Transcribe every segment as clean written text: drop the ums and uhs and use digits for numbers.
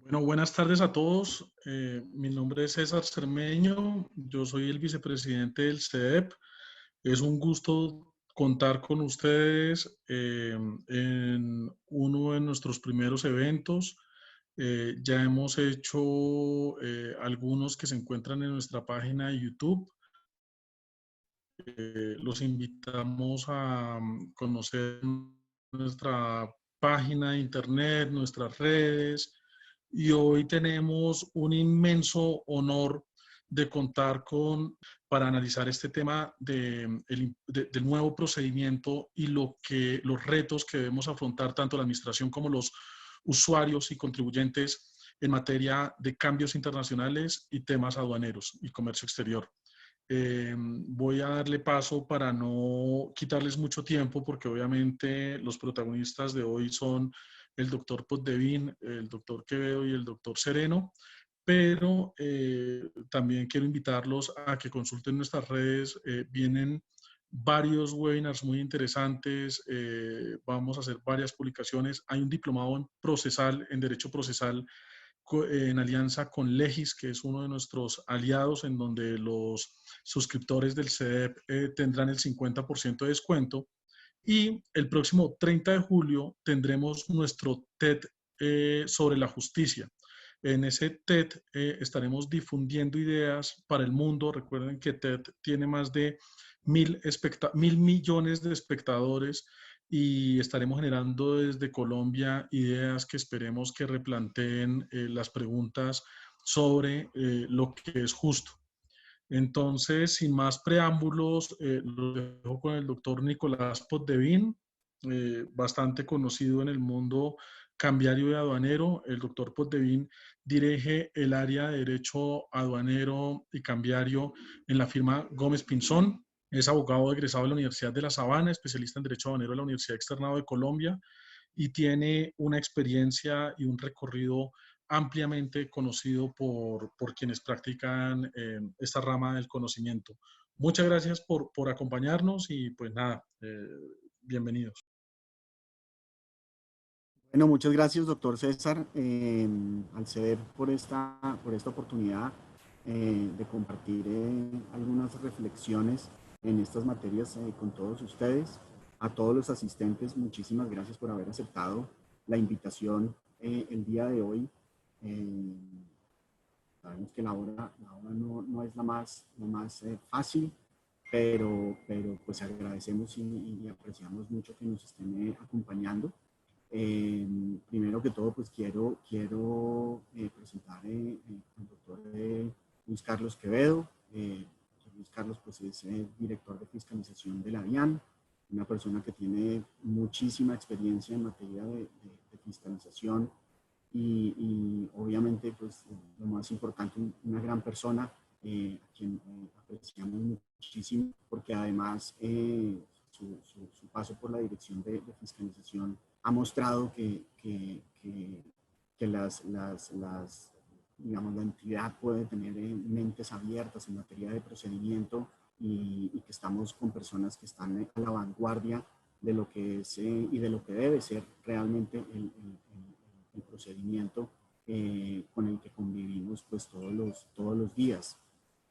Bueno, buenas tardes a todos. Mi nombre es César Cermeño. Yo soy el vicepresidente del CEDEP. Es un gusto contar con ustedes en uno de nuestros primeros eventos. Ya hemos hecho algunos que se encuentran en nuestra página de YouTube. Los invitamos a conocer nuestra página de internet, nuestras redes, y hoy tenemos un inmenso honor de contar para analizar este tema del nuevo procedimiento y los retos que debemos afrontar tanto la administración como los usuarios y contribuyentes en materia de cambios internacionales y temas aduaneros y comercio exterior. Voy a darle paso para no quitarles mucho tiempo, porque obviamente los protagonistas de hoy son el doctor Poddevin, el doctor Quevedo y el doctor Sereno, pero también quiero invitarlos a que consulten nuestras redes. Vienen varios webinars muy interesantes, vamos a hacer varias publicaciones. Hay un diplomado en Derecho Procesal en alianza con Legis, que es uno de nuestros aliados, en donde los suscriptores del CEDEP tendrán el 50% de descuento. Y el próximo 30 de julio tendremos nuestro TED sobre la justicia. En ese TED estaremos difundiendo ideas para el mundo. Recuerden que TED tiene más de 1.000 millones de espectadores, y estaremos generando desde Colombia ideas que esperemos que replanteen las preguntas sobre lo que es justo. Entonces, sin más preámbulos, lo dejo con el doctor Nicolás Poddevin, bastante conocido en el mundo cambiario y aduanero. El doctor Poddevin dirige el área de Derecho Aduanero y Cambiario en la firma Gómez Pinzón. Es abogado egresado de la Universidad de La Sabana, especialista en Derecho Aduanero de la Universidad Externado de Colombia, y tiene una experiencia y un recorrido ampliamente conocido por quienes practican esta rama del conocimiento. Muchas gracias por acompañarnos y pues nada, bienvenidos. Bueno, muchas gracias, doctor César, al CEDEP por esta oportunidad de compartir algunas reflexiones en estas materias con todos ustedes. A todos los asistentes, muchísimas gracias por haber aceptado la invitación el día de hoy. Sabemos que la hora no es la más fácil, pero pues agradecemos y apreciamos mucho que nos estén acompañando. Primero que todo, pues quiero presentar al doctor Luis Carlos Quevedo. Luis Carlos pues, es director de fiscalización de la DIAN, una persona que tiene muchísima experiencia en materia de fiscalización y obviamente pues, lo más importante, una gran persona a quien apreciamos muchísimo, porque además su paso por la dirección de fiscalización ha mostrado que digamos, la entidad puede tener mentes abiertas en materia de procedimiento y que estamos con personas que están a la vanguardia de lo que es y de lo que debe ser realmente el procedimiento con el que convivimos pues todos los días.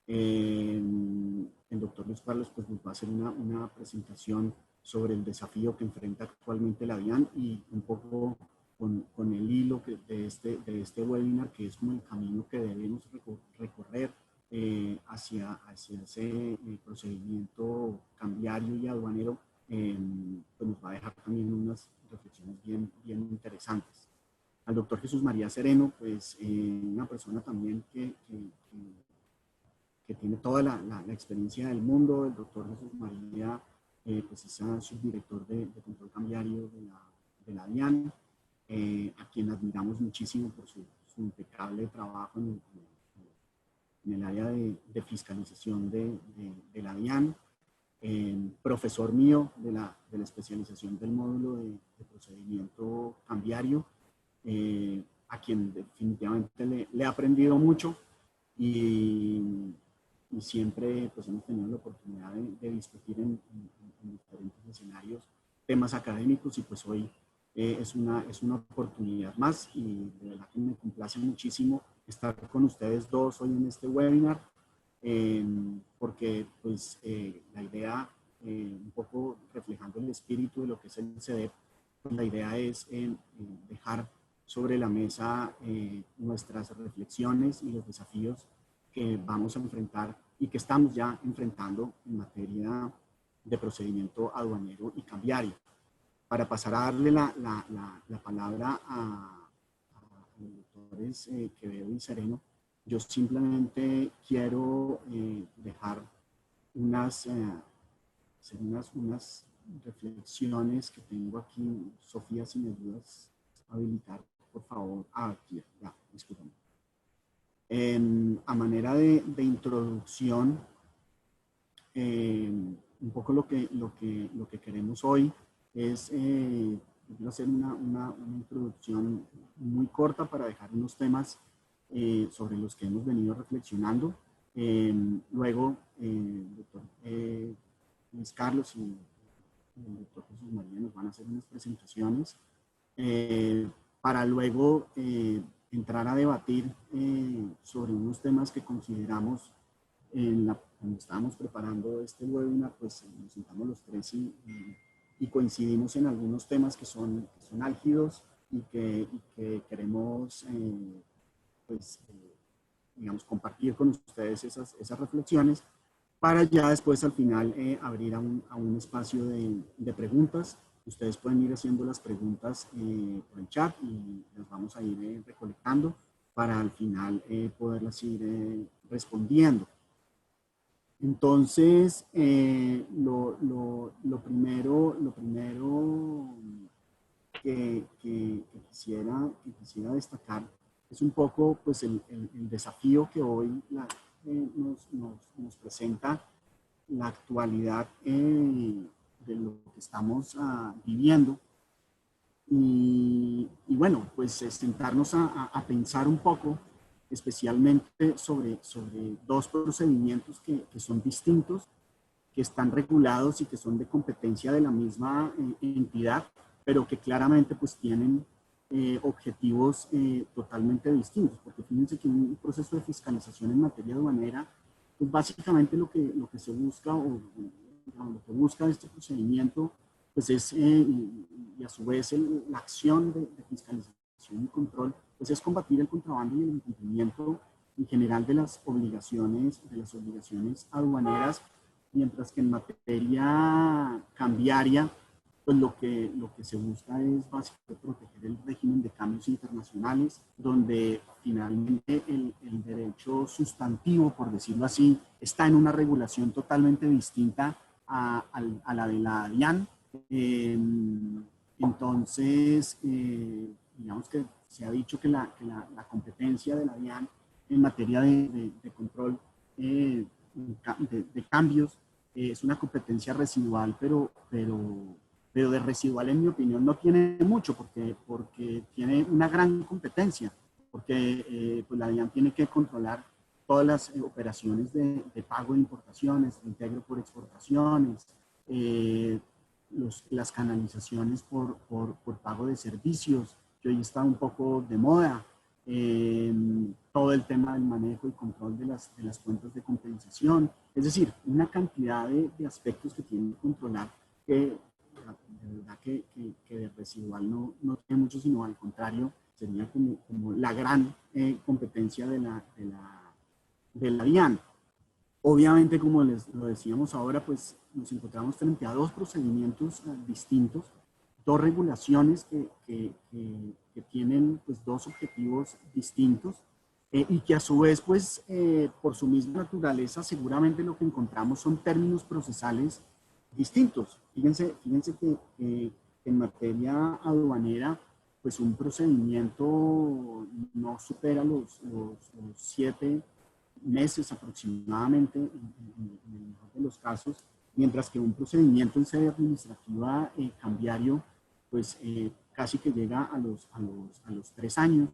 El doctor Luis Carlos pues, nos va a hacer una presentación sobre el desafío que enfrenta actualmente la DIAN y un poco con el hilo de este webinar, que es como el camino que debemos recorrer hacia ese procedimiento cambiario y aduanero, pues nos va a dejar también unas reflexiones bien interesantes. Al doctor Jesús María Sereno, pues una persona también que tiene toda la experiencia del mundo. El doctor Jesús María pues es subdirector de control cambiario de la DIAN, a quien admiramos muchísimo por su impecable trabajo en el área de fiscalización de la DIAN. Profesor mío de la especialización del módulo de procedimiento cambiario, a quien definitivamente le he aprendido mucho y siempre pues, hemos tenido la oportunidad de discutir en diferentes escenarios temas académicos, y pues hoy es una oportunidad más y de verdad que me complace muchísimo estar con ustedes dos hoy en este webinar, porque pues la idea, un poco reflejando el espíritu de lo que es el CEDEP, pues la idea es dejar sobre la mesa nuestras reflexiones y los desafíos que vamos a enfrentar y que estamos ya enfrentando en materia de procedimiento aduanero y cambiario. Para pasar a darle la palabra a los doctores Quevedo y Sereno, yo simplemente quiero dejar hacer unas reflexiones que tengo aquí. Sofía, si me ayudas a habilitar, por favor. Aquí, ya, discúlpame. A manera de introducción, un poco lo que queremos hoy es hacer una introducción muy corta para dejar unos temas sobre los que hemos venido reflexionando. Luego, el doctor Luis Carlos y el doctor Jesús María nos van a hacer unas presentaciones para luego entrar a debatir sobre unos temas que consideramos cuando estábamos preparando este webinar, pues nos sentamos los tres y coincidimos en algunos temas que son álgidos y que queremos, pues, digamos, compartir con ustedes esas reflexiones para ya después al final abrir a un espacio de preguntas. Ustedes pueden ir haciendo las preguntas por el chat y las vamos a ir recolectando para al final poderlas ir respondiendo. Entonces, lo primero que quisiera destacar es un poco pues, el desafío que hoy nos presenta la actualidad de lo que estamos viviendo. Y bueno, pues sentarnos a pensar un poco especialmente sobre dos procedimientos que son distintos, que están regulados y que son de competencia de la misma entidad, pero que claramente pues tienen objetivos totalmente distintos, porque fíjense que un proceso de fiscalización en materia aduanera, pues básicamente lo que se busca o lo que busca este procedimiento pues es, y a su vez la acción de fiscalización y control, pues es combatir el contrabando y el incumplimiento en general de las obligaciones aduaneras, mientras que en materia cambiaria, pues lo que se busca es básicamente proteger el régimen de cambios internacionales, donde finalmente el derecho sustantivo, por decirlo así, está en una regulación totalmente distinta a la de la DIAN. Entonces, digamos que se ha dicho que la competencia de la DIAN en materia de control de cambios es una competencia residual, pero de residual, en mi opinión, no tiene mucho, porque tiene una gran competencia, porque pues la DIAN tiene que controlar todas las operaciones de pago de importaciones, de integro por exportaciones, las canalizaciones por pago de servicios, que hoy está un poco de moda, todo el tema del manejo y control de las cuentas de compensación, es decir, una cantidad de aspectos que tienen que controlar que de verdad que de residual no tiene mucho, sino al contrario, sería como la gran competencia de la DIAN. Obviamente, como lo decíamos ahora, pues nos encontramos frente a dos procedimientos distintos, dos regulaciones que tienen pues, dos objetivos distintos y que a su vez, pues, por su misma naturaleza, seguramente lo que encontramos son términos procesales distintos. Fíjense que en materia aduanera, pues un procedimiento no supera los 7 meses aproximadamente en el mejor de los casos, mientras que un procedimiento en sede administrativa cambiario, pues casi que llega a los 3 años,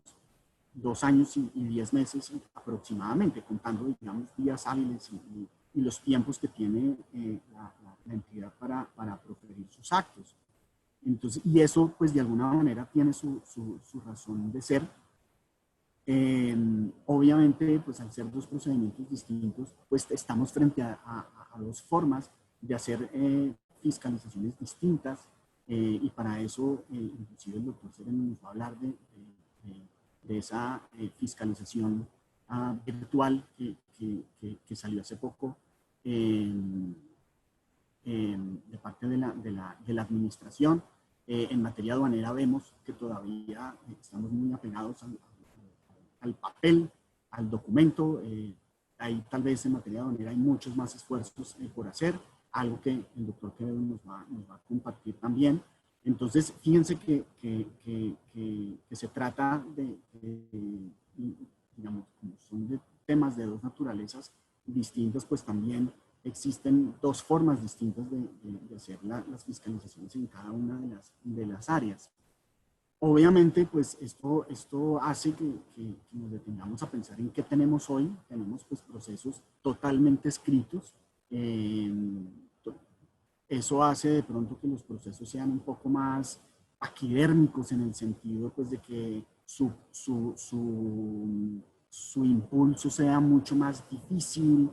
2 años y 10 meses aproximadamente, contando, digamos, días hábiles y los tiempos que tiene la entidad para proferir sus actos. Entonces, y eso, pues de alguna manera tiene su razón de ser. Obviamente, pues al ser dos procedimientos distintos, pues estamos frente a dos formas de hacer fiscalizaciones distintas, y para eso, inclusive el doctor Sereno nos va a hablar de esa fiscalización virtual que salió hace poco de parte de la administración. En materia aduanera vemos que todavía estamos muy apegados al papel, al documento. Ahí tal vez en materia aduanera hay muchos más esfuerzos por hacer, algo que el doctor Quevedo nos va a compartir también. Entonces, fíjense que se trata digamos, como son de temas de dos naturalezas distintas, pues también existen dos formas distintas de hacer las fiscalizaciones en cada una de las áreas. Obviamente, pues esto hace que nos detengamos a pensar en qué tenemos hoy. Tenemos pues procesos totalmente escritos. Eso hace de pronto que los procesos sean un poco más paquidérmicos, en el sentido pues de que su impulso sea mucho más difícil,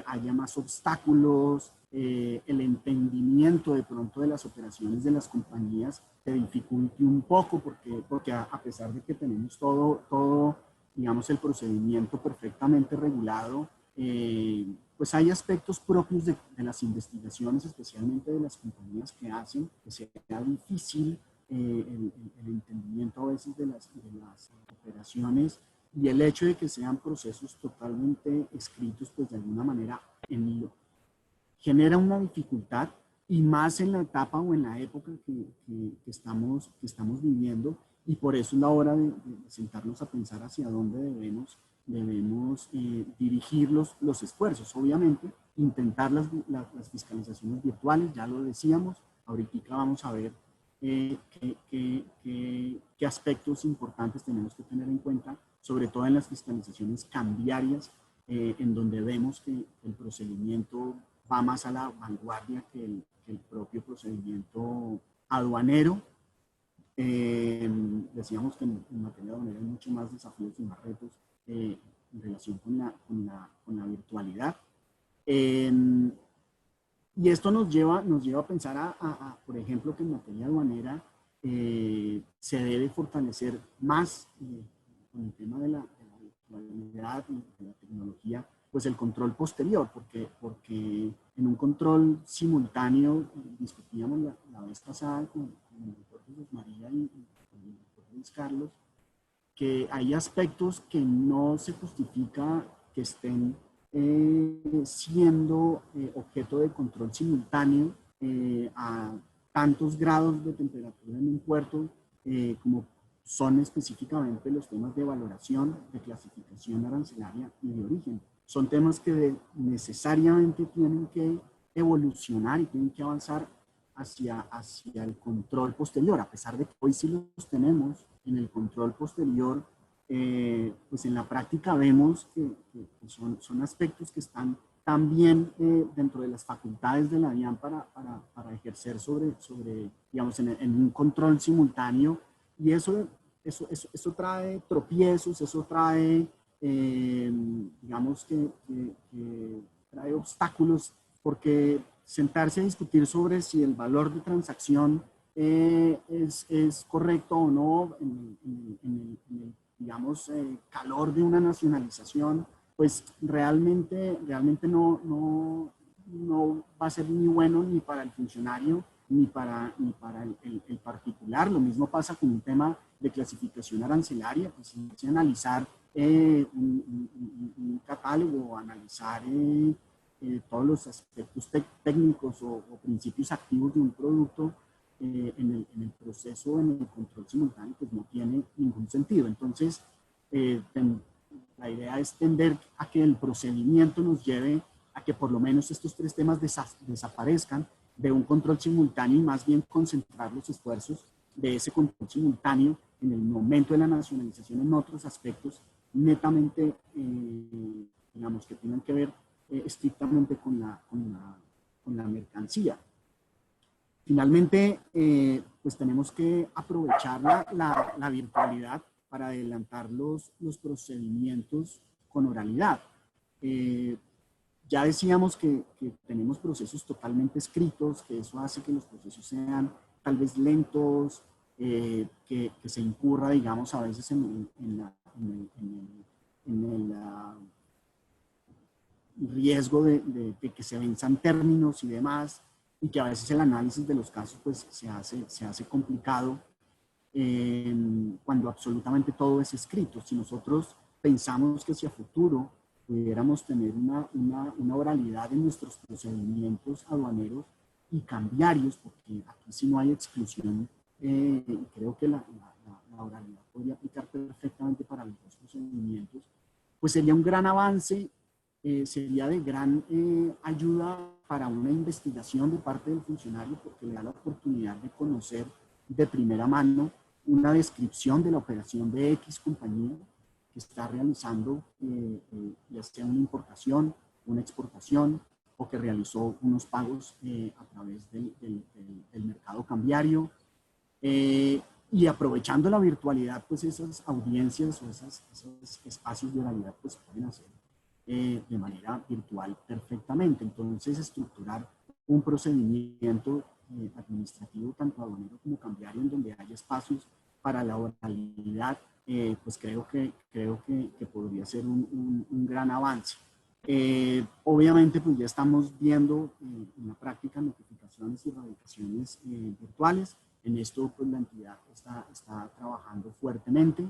haya más obstáculos, el entendimiento de pronto de las operaciones de las compañías se dificulte un poco, porque a pesar de que tenemos todo, digamos, el procedimiento perfectamente regulado, pues hay aspectos propios de las investigaciones, especialmente de las compañías que hacen, que sea difícil el entendimiento a veces de las operaciones, y el hecho de que sean procesos totalmente escritos, pues de alguna manera genera una dificultad, y más en la etapa o en la época que estamos viviendo, y por eso es la hora de sentarnos a pensar hacia dónde debemos dirigir los esfuerzos. Obviamente, intentar las fiscalizaciones virtuales, ya lo decíamos, ahorita vamos a ver qué aspectos importantes tenemos que tener en cuenta, sobre todo en las fiscalizaciones cambiarias, en donde vemos que el procedimiento va más a la vanguardia que el propio procedimiento aduanero. Decíamos que en materia aduanera hay mucho más desafíos y más retos en relación con la virtualidad. Y esto nos lleva a pensar, por ejemplo, que en materia aduanera se debe fortalecer más con el tema de la virtualidad y de la tecnología, pues el control posterior, porque en un control simultáneo, discutíamos la vez pasada con el doctor Jesús María y con el doctor Luis Carlos, que hay aspectos que no se justifica que estén siendo objeto de control simultáneo a tantos grados de temperatura en un puerto, como son específicamente los temas de valoración, de clasificación arancelaria y de origen. Son temas que necesariamente tienen que evolucionar y tienen que avanzar hacia el control posterior, a pesar de que hoy sí los tenemos en el control posterior. Pues en la práctica vemos que son aspectos que están también dentro de las facultades de la DIAN para ejercer sobre digamos, en un control simultáneo, y eso trae tropiezos, eso trae, digamos que trae obstáculos, porque sentarse a discutir sobre si el valor de transacción es correcto o no en el digamos, calor de una nacionalización, pues realmente no va a ser ni bueno ni para el funcionario ni para el particular. Lo mismo pasa con un tema de clasificación arancelaria, pues si analizar un catálogo, analizar todos los aspectos técnicos o principios activos de un producto, en el proceso, en el control simultáneo, pues no tiene ningún sentido. Entonces, la idea es tender a que el procedimiento nos lleve a que por lo menos estos tres temas desaparezcan de un control simultáneo, y más bien concentrar los esfuerzos de ese control simultáneo en el momento de la nacionalización en otros aspectos netamente, digamos, que tengan que ver estrictamente con la mercancía. Finalmente, pues tenemos que aprovechar la virtualidad para adelantar los procedimientos con oralidad. Ya decíamos que tenemos procesos totalmente escritos, que eso hace que los procesos sean tal vez lentos, que se incurra, digamos, a veces en el riesgo de que se venzan términos y demás, y que a veces el análisis de los casos pues se hace complicado cuando absolutamente todo es escrito. Si nosotros pensamos que hacia futuro pudiéramos tener una oralidad en nuestros procedimientos aduaneros y cambiarios, porque aquí sí no hay exclusión, creo que la oralidad podría aplicar perfectamente para los dos procedimientos, pues sería un gran avance, sería de gran ayuda para una investigación de parte del funcionario, porque le da la oportunidad de conocer de primera mano una descripción de la operación de X compañía que está realizando, ya sea una importación, una exportación, o que realizó unos pagos a través del mercado cambiario. Y aprovechando la virtualidad, pues esas audiencias o esos espacios de oralidad pues pueden hacer de manera virtual perfectamente. Entonces, estructurar un procedimiento administrativo, tanto aduanero como cambiario, en donde haya espacios para la oralidad, pues creo que podría ser un gran avance. Obviamente, pues ya estamos viendo en la práctica notificaciones y radicaciones virtuales. En esto, pues la entidad está trabajando fuertemente.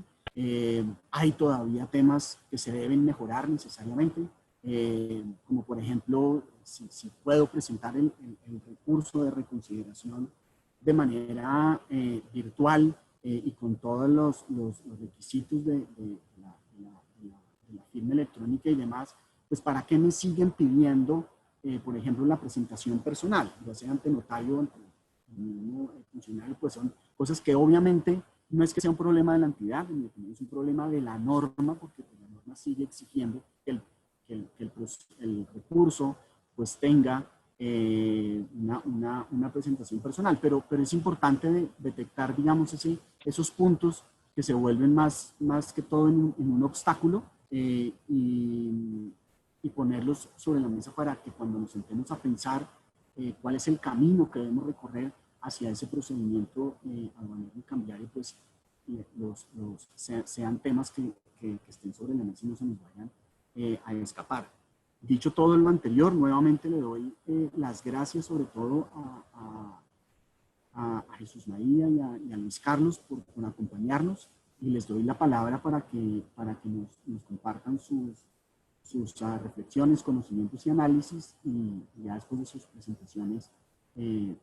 Hay todavía temas que se deben mejorar necesariamente, como por ejemplo, si puedo presentar el recurso de reconsideración de manera virtual y con todos los requisitos de la firma electrónica y demás, pues ¿para qué me siguen pidiendo, por ejemplo, la presentación personal, ya sea ante notario o ante el mismo funcionario? Pues son cosas que obviamente no es que sea un problema de la entidad, es un problema de la norma, porque la norma sigue exigiendo que el recurso pues tenga una presentación personal, pero es importante detectar, digamos, esos puntos que se vuelven más que todo en un obstáculo, y ponerlos sobre la mesa para que cuando nos sentemos a pensar cuál es el camino que debemos recorrer hacia ese procedimiento aduanero y cambiario, pues sean temas que estén sobre la mesa y no se nos vayan a escapar. Dicho todo lo anterior, nuevamente le doy las gracias sobre todo a Jesús María y a Luis Carlos por acompañarnos, y les doy la palabra para que nos compartan sus reflexiones, conocimientos y análisis, y ya después de sus presentaciones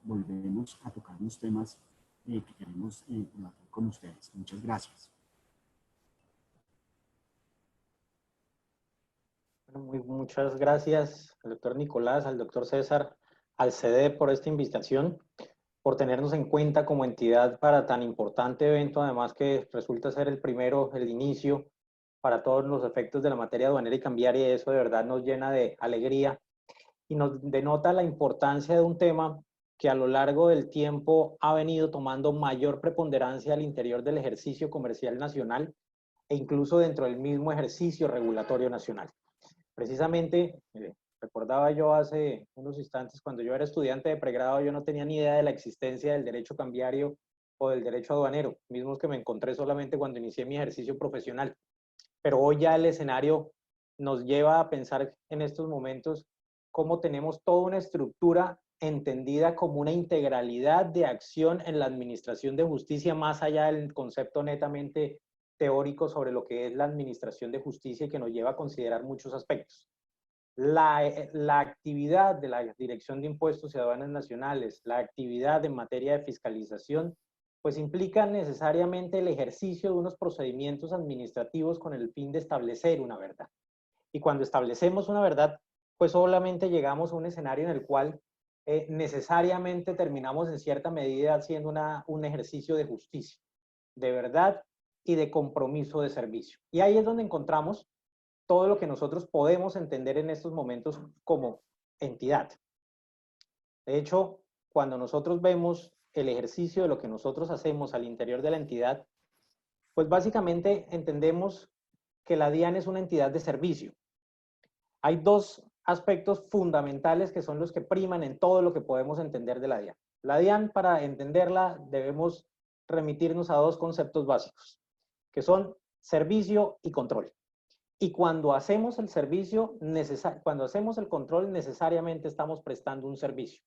volveremos a tocar unos temas que queremos debatir con ustedes. Muchas gracias. Bueno, muchas gracias al doctor Nicolás, al doctor César, al CD por esta invitación, por tenernos en cuenta como entidad para tan importante evento, además que resulta ser el primero, el inicio para todos los efectos de la materia aduanera y cambiaria, y eso de verdad nos llena de alegría y nos denota la importancia de un tema que a lo largo del tiempo ha venido tomando mayor preponderancia al interior del ejercicio comercial nacional e incluso dentro del mismo ejercicio regulatorio nacional. Precisamente, recordaba yo hace unos instantes, cuando yo era estudiante de pregrado, yo no tenía ni idea de la existencia del derecho cambiario o del derecho aduanero, mismos que me encontré solamente cuando inicié mi ejercicio profesional. Pero hoy ya el escenario nos lleva a pensar en estos momentos cómo tenemos toda una estructura entendida como una integralidad de acción en la administración de justicia, más allá del concepto netamente teórico sobre lo que es la administración de justicia, y que nos lleva a considerar muchos aspectos. La actividad de la Dirección de Impuestos y Aduanas Nacionales, la actividad en materia de fiscalización, pues implica necesariamente el ejercicio de unos procedimientos administrativos con el fin de establecer una verdad. Y cuando establecemos una verdad, pues solamente llegamos a un escenario en el cual necesariamente terminamos en cierta medida haciendo un ejercicio de justicia, de verdad y de compromiso de servicio. Y ahí es donde encontramos todo lo que nosotros podemos entender en estos momentos como entidad. De hecho, cuando nosotros vemos el ejercicio de lo que nosotros hacemos al interior de la entidad, pues básicamente entendemos que la DIAN es una entidad de servicio. Hay dos aspectos fundamentales que son los que priman en todo lo que podemos entender de la DIAN. La DIAN, para entenderla, debemos remitirnos a dos conceptos básicos, que son servicio y control. Y cuando hacemos el servicio, cuando hacemos el control, necesariamente estamos prestando un servicio.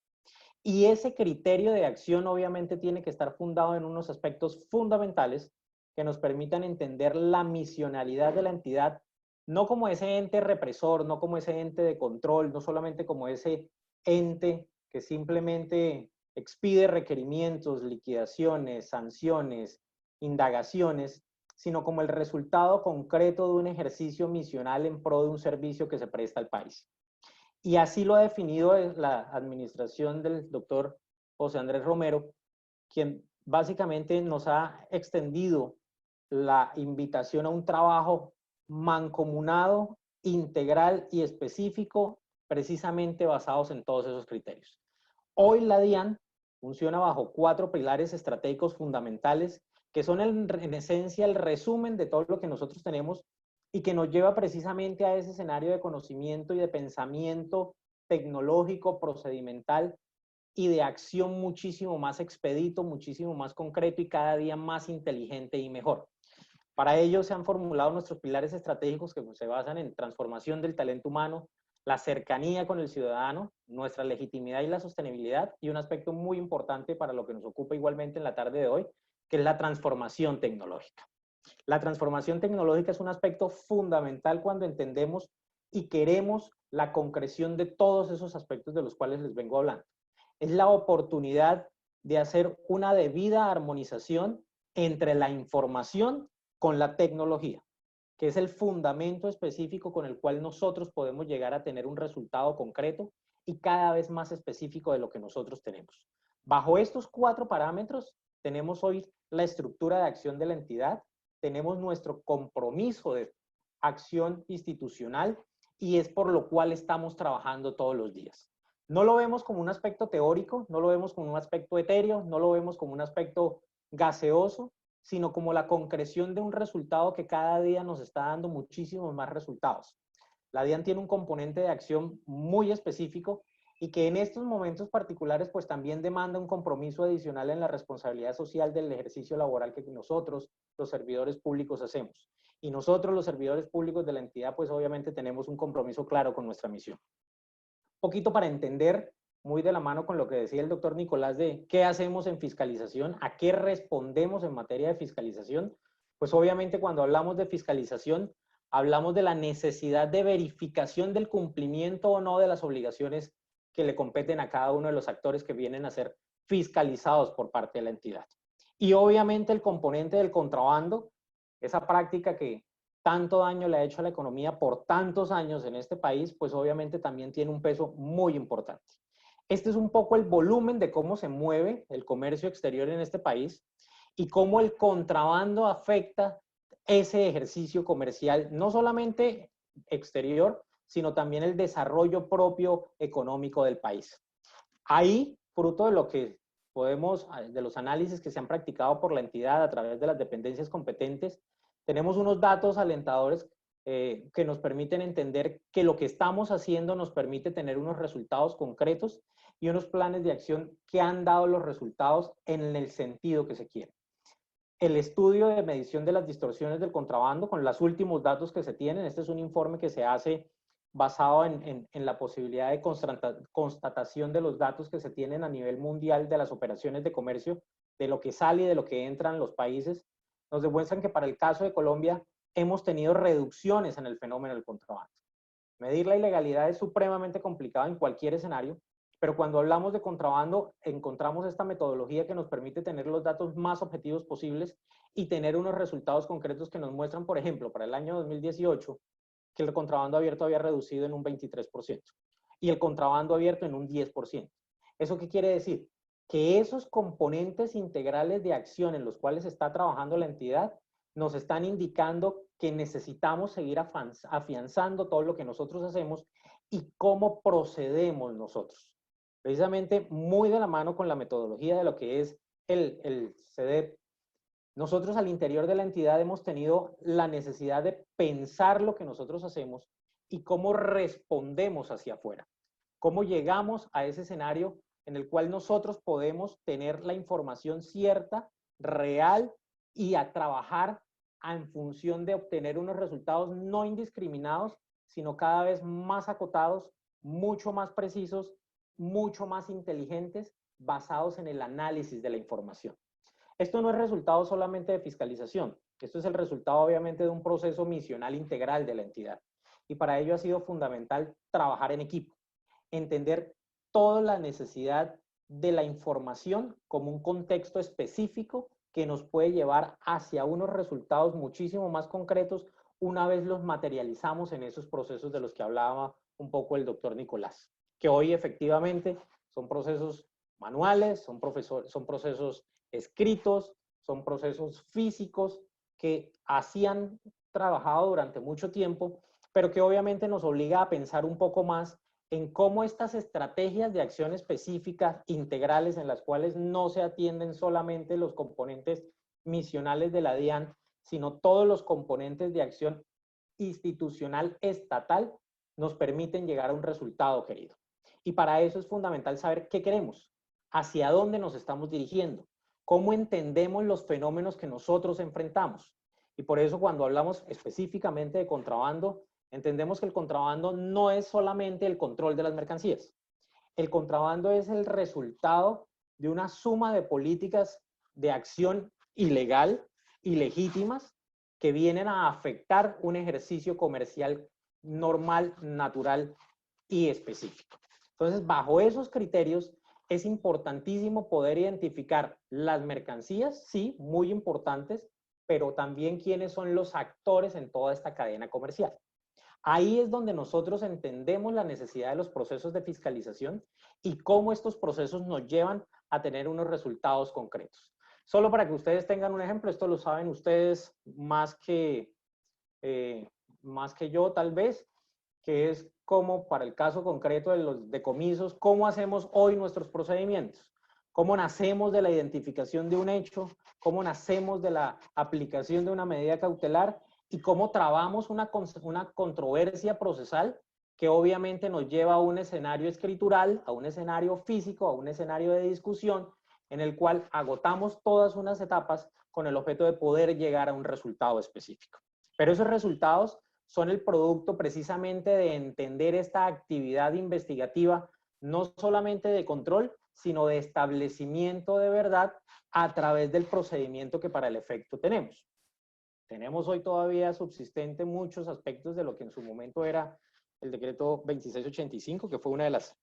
Y ese criterio de acción obviamente tiene que estar fundado en unos aspectos fundamentales que nos permitan entender la misionalidad de la entidad, no como ese ente represor, no como ese ente de control, no solamente como ese ente que simplemente expide requerimientos, liquidaciones, sanciones, indagaciones, sino como el resultado concreto de un ejercicio misional en pro de un servicio que se presta al país. Y así lo ha definido la administración del doctor José Andrés Romero, quien básicamente nos ha extendido la invitación a un trabajo mancomunado, integral y específico, precisamente basados en todos esos criterios. Hoy la DIAN funciona bajo 4 pilares estratégicos fundamentales que son en esencia el resumen de todo lo que nosotros tenemos y que nos lleva precisamente a ese escenario de conocimiento y de pensamiento tecnológico, procedimental y de acción muchísimo más expedito, muchísimo más concreto y cada día más inteligente y mejor. Para ello se han formulado nuestros pilares estratégicos que se basan en transformación del talento humano, la cercanía con el ciudadano, nuestra legitimidad y la sostenibilidad, y un aspecto muy importante para lo que nos ocupa igualmente en la tarde de hoy, que es la transformación tecnológica. La transformación tecnológica es un aspecto fundamental cuando entendemos y queremos la concreción de todos esos aspectos de los cuales les vengo hablando. Es la oportunidad de hacer una debida armonización entre la información con la tecnología, que es el fundamento específico con el cual nosotros podemos llegar a tener un resultado concreto y cada vez más específico de lo que nosotros tenemos. Bajo estos 4 parámetros tenemos hoy la estructura de acción de la entidad, tenemos nuestro compromiso de acción institucional y es por lo cual estamos trabajando todos los días. No lo vemos como un aspecto teórico, no lo vemos como un aspecto etéreo, no lo vemos como un aspecto gaseoso, sino como la concreción de un resultado que cada día nos está dando muchísimos más resultados. La DIAN tiene un componente de acción muy específico y que en estos momentos particulares pues también demanda un compromiso adicional en la responsabilidad social del ejercicio laboral que nosotros, los servidores públicos, hacemos. Y nosotros, los servidores públicos de la entidad, pues obviamente tenemos un compromiso claro con nuestra misión. Un poquito para entender, muy de la mano con lo que decía el doctor Nicolás de qué hacemos en fiscalización, a qué respondemos en materia de fiscalización, pues obviamente cuando hablamos de fiscalización, hablamos de la necesidad de verificación del cumplimiento o no de las obligaciones que le competen a cada uno de los actores que vienen a ser fiscalizados por parte de la entidad. Y obviamente el componente del contrabando, esa práctica que tanto daño le ha hecho a la economía por tantos años en este país, pues obviamente también tiene un peso muy importante. Este es un poco el volumen de cómo se mueve el comercio exterior en este país y cómo el contrabando afecta ese ejercicio comercial, no solamente exterior, sino también el desarrollo propio económico del país. Ahí, fruto de lo que podemos, de los análisis que se han practicado por la entidad a través de las dependencias competentes, tenemos unos datos alentadores que nos permiten entender que lo que estamos haciendo nos permite tener unos resultados concretos y unos planes de acción que han dado los resultados en el sentido que se quiere. El estudio de medición de las distorsiones del contrabando con los últimos datos que se tienen, este es un informe que se hace basado en la posibilidad de constatación de los datos que se tienen a nivel mundial de las operaciones de comercio, de lo que sale y de lo que entra en los países, nos demuestran que para el caso de Colombia hemos tenido reducciones en el fenómeno del contrabando. Medir la ilegalidad es supremamente complicado en cualquier escenario, pero cuando hablamos de contrabando encontramos esta metodología que nos permite tener los datos más objetivos posibles y tener unos resultados concretos que nos muestran, por ejemplo, para el año 2018, que el contrabando abierto había reducido en un 23% y el contrabando abierto en un 10%. ¿Eso qué quiere decir? Que esos componentes integrales de acción en los cuales está trabajando la entidad nos están indicando que necesitamos seguir afianzando todo lo que nosotros hacemos y cómo procedemos nosotros. precisamente muy de la mano con la metodología de lo que es el CDEP. Nosotros al interior de la entidad hemos tenido la necesidad de pensar lo que nosotros hacemos y cómo respondemos hacia afuera. Cómo llegamos a ese escenario en el cual nosotros podemos tener la información cierta, real y a trabajar en función de obtener unos resultados no indiscriminados, sino cada vez más acotados, mucho más precisos, mucho más inteligentes, basados en el análisis de la información. Esto no es resultado solamente de fiscalización, esto es el resultado obviamente de un proceso misional integral de la entidad. Y para ello ha sido fundamental trabajar en equipo, entender toda la necesidad de la información como un contexto específico que nos puede llevar hacia unos resultados muchísimo más concretos una vez los materializamos en esos procesos de los que hablaba un poco el doctor Nicolás, que hoy efectivamente son procesos manuales, son procesos escritos, son procesos físicos que así han trabajado durante mucho tiempo, pero que obviamente nos obliga a pensar un poco más en cómo estas estrategias de acción específicas, integrales, en las cuales no se atienden solamente los componentes misionales de la DIAN, sino todos los componentes de acción institucional estatal, nos permiten llegar a un resultado querido. Y para eso es fundamental saber qué queremos, hacia dónde nos estamos dirigiendo, cómo entendemos los fenómenos que nosotros enfrentamos. Y por eso cuando hablamos específicamente de contrabando, entendemos que el contrabando no es solamente el control de las mercancías. El contrabando es el resultado de una suma de políticas de acción ilegal, ilegítimas, que vienen a afectar un ejercicio comercial normal, natural y específico. Entonces, bajo esos criterios, es importantísimo poder identificar las mercancías, sí, muy importantes, pero también quiénes son los actores en toda esta cadena comercial. Ahí es donde nosotros entendemos la necesidad de los procesos de fiscalización y cómo estos procesos nos llevan a tener unos resultados concretos. Solo para que ustedes tengan un ejemplo, esto lo saben ustedes más que yo tal vez, que es como para el caso concreto de los decomisos, cómo hacemos hoy nuestros procedimientos, cómo nacemos de la identificación de un hecho, cómo nacemos de la aplicación de una medida cautelar y cómo trabamos una controversia procesal que obviamente nos lleva a un escenario escritural, a un escenario físico, a un escenario de discusión, en el cual agotamos todas unas etapas con el objeto de poder llegar a un resultado específico. Pero esos resultados son el producto precisamente de entender esta actividad investigativa, no solamente de control, sino de establecimiento de verdad a través del procedimiento que para el efecto tenemos. Tenemos hoy todavía subsistente muchos aspectos de lo que en su momento era el decreto 2685, que fue una de las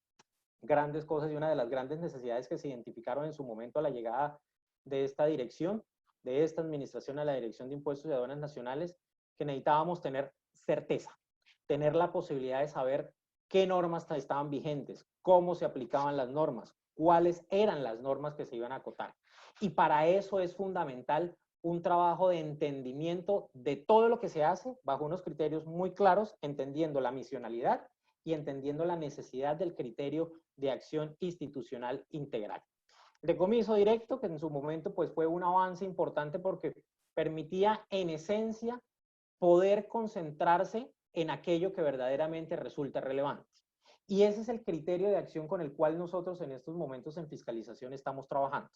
grandes cosas y una de las grandes necesidades que se identificaron en su momento a la llegada de esta dirección, de esta administración a la Dirección de Impuestos y Aduanas Nacionales, que necesitábamos tener certeza, tener la posibilidad de saber qué normas estaban vigentes, cómo se aplicaban las normas, cuáles eran las normas que se iban a acotar. Y para eso es fundamental un trabajo de entendimiento de todo lo que se hace bajo unos criterios muy claros, entendiendo la misionalidad y entendiendo la necesidad del criterio de acción institucional integral. El decomiso directo, que en su momento pues, fue un avance importante porque permitía en esencia poder concentrarse en aquello que verdaderamente resulta relevante. Y ese es el criterio de acción con el cual nosotros en estos momentos en fiscalización estamos trabajando.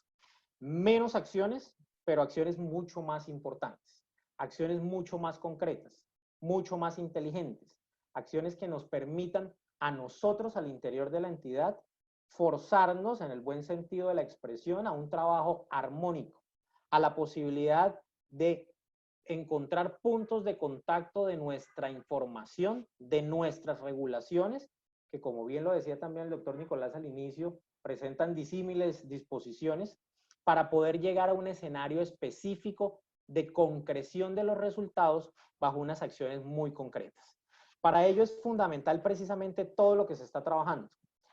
Menos acciones, pero acciones mucho más importantes, acciones mucho más concretas, mucho más inteligentes, acciones que nos permitan a nosotros al interior de la entidad forzarnos, en el buen sentido de la expresión, a un trabajo armónico, a la posibilidad de encontrar puntos de contacto de nuestra información, de nuestras regulaciones, que como bien lo decía también el doctor Nicolás al inicio, presentan disímiles disposiciones para poder llegar a un escenario específico de concreción de los resultados bajo unas acciones muy concretas. Para ello es fundamental precisamente todo lo que se está trabajando,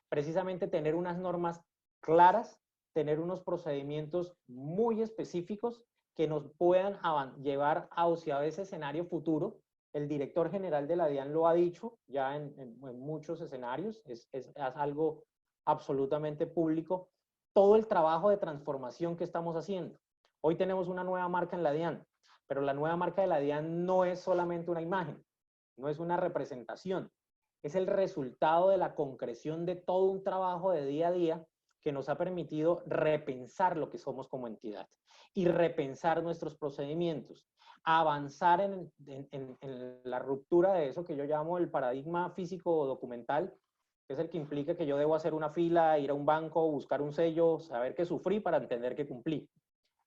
precisamente tener unas normas claras, tener unos procedimientos muy específicos que nos puedan llevar hacia ese escenario futuro. El director general de la DIAN lo ha dicho ya en muchos escenarios, es algo absolutamente público todo el trabajo de transformación que estamos haciendo. Hoy tenemos una nueva marca en la DIAN, pero la nueva marca de la DIAN no es solamente una imagen, no es una representación, es el resultado de la concreción de todo un trabajo de día a día que nos ha permitido repensar lo que somos como entidad y repensar nuestros procedimientos, avanzar en la ruptura de eso que yo llamo el paradigma físico documental, que es el que implica que yo debo hacer una fila, ir a un banco, buscar un sello, saber que sufrí para entender que cumplí.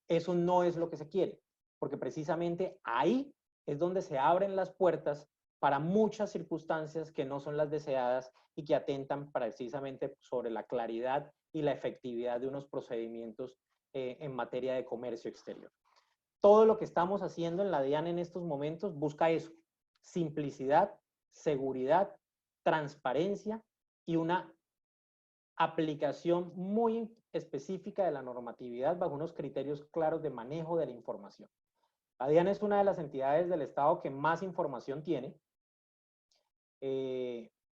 Eso no es lo que se quiere, porque precisamente ahí es donde se abren las puertas para muchas circunstancias que no son las deseadas y que atentan precisamente sobre la claridad y la efectividad de unos procedimientos en materia de comercio exterior. Todo lo que estamos haciendo en la DIAN en estos momentos busca eso: simplicidad, seguridad, transparencia y una aplicación muy específica de la normatividad bajo unos criterios claros de manejo de la información. La DIAN es una de las entidades del Estado que más información tiene,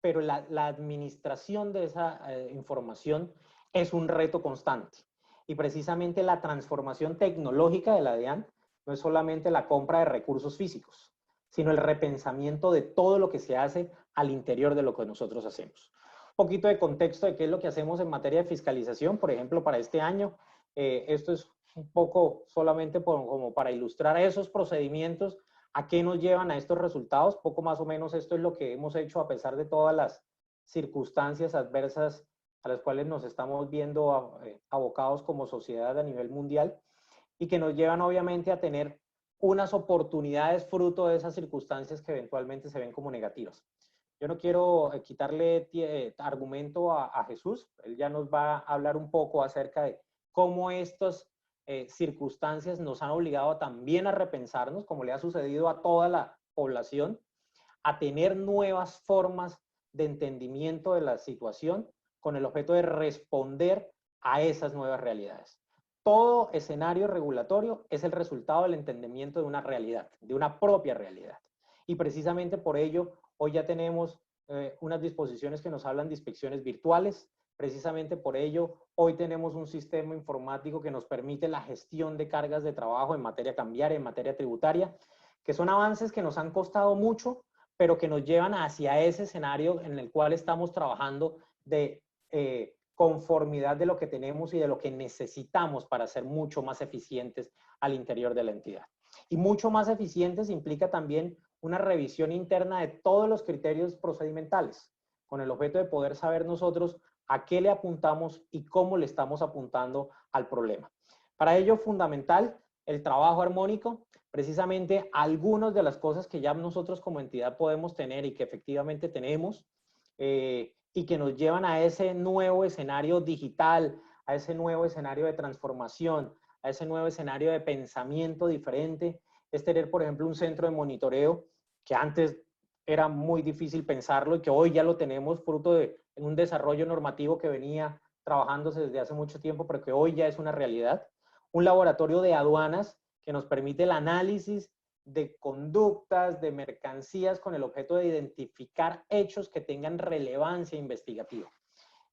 pero la administración de esa información es un reto constante. Y precisamente la transformación tecnológica de la DIAN no es solamente la compra de recursos físicos, sino el repensamiento de todo lo que se hace al interior de lo que nosotros hacemos. Un poquito de contexto de qué es lo que hacemos en materia de fiscalización, por ejemplo, para este año. Esto es un poco solamente como para ilustrar esos procedimientos, a qué nos llevan a estos resultados. Poco más o menos esto es lo que hemos hecho a pesar de todas las circunstancias adversas a las cuales nos estamos viendo abocados como sociedad a nivel mundial, y que nos llevan obviamente a tener unas oportunidades fruto de esas circunstancias que eventualmente se ven como negativas. Yo no quiero quitarle argumento a Jesús. Él ya nos va a hablar un poco acerca de cómo estas circunstancias nos han obligado también a repensarnos, como le ha sucedido a toda la población, a tener nuevas formas de entendimiento de la situación con el objeto de responder a esas nuevas realidades. Todo escenario regulatorio es el resultado del entendimiento de una realidad, de una propia realidad. Y precisamente por ello, hoy ya tenemos unas disposiciones que nos hablan de inspecciones virtuales. Precisamente por ello, hoy tenemos un sistema informático que nos permite la gestión de cargas de trabajo en materia cambiaria, en materia tributaria, que son avances que nos han costado mucho, pero que nos llevan hacia ese escenario en el cual estamos trabajando de conformidad de lo que tenemos y de lo que necesitamos para ser mucho más eficientes al interior de la entidad. Y mucho más eficientes implica también una revisión interna de todos los criterios procedimentales, con el objeto de poder saber nosotros a qué le apuntamos y cómo le estamos apuntando al problema. Para ello, fundamental el trabajo armónico. Precisamente algunas de las cosas que ya nosotros como entidad podemos tener y que efectivamente tenemos, y que nos llevan a ese nuevo escenario digital, a ese nuevo escenario de transformación, a ese nuevo escenario de pensamiento diferente, es tener, por ejemplo, un centro de monitoreo que antes era muy difícil pensarlo y que hoy ya lo tenemos fruto de un desarrollo normativo que venía trabajándose desde hace mucho tiempo, pero que hoy ya es una realidad. Un laboratorio de aduanas que nos permite el análisis de conductas, de mercancías, con el objeto de identificar hechos que tengan relevancia investigativa,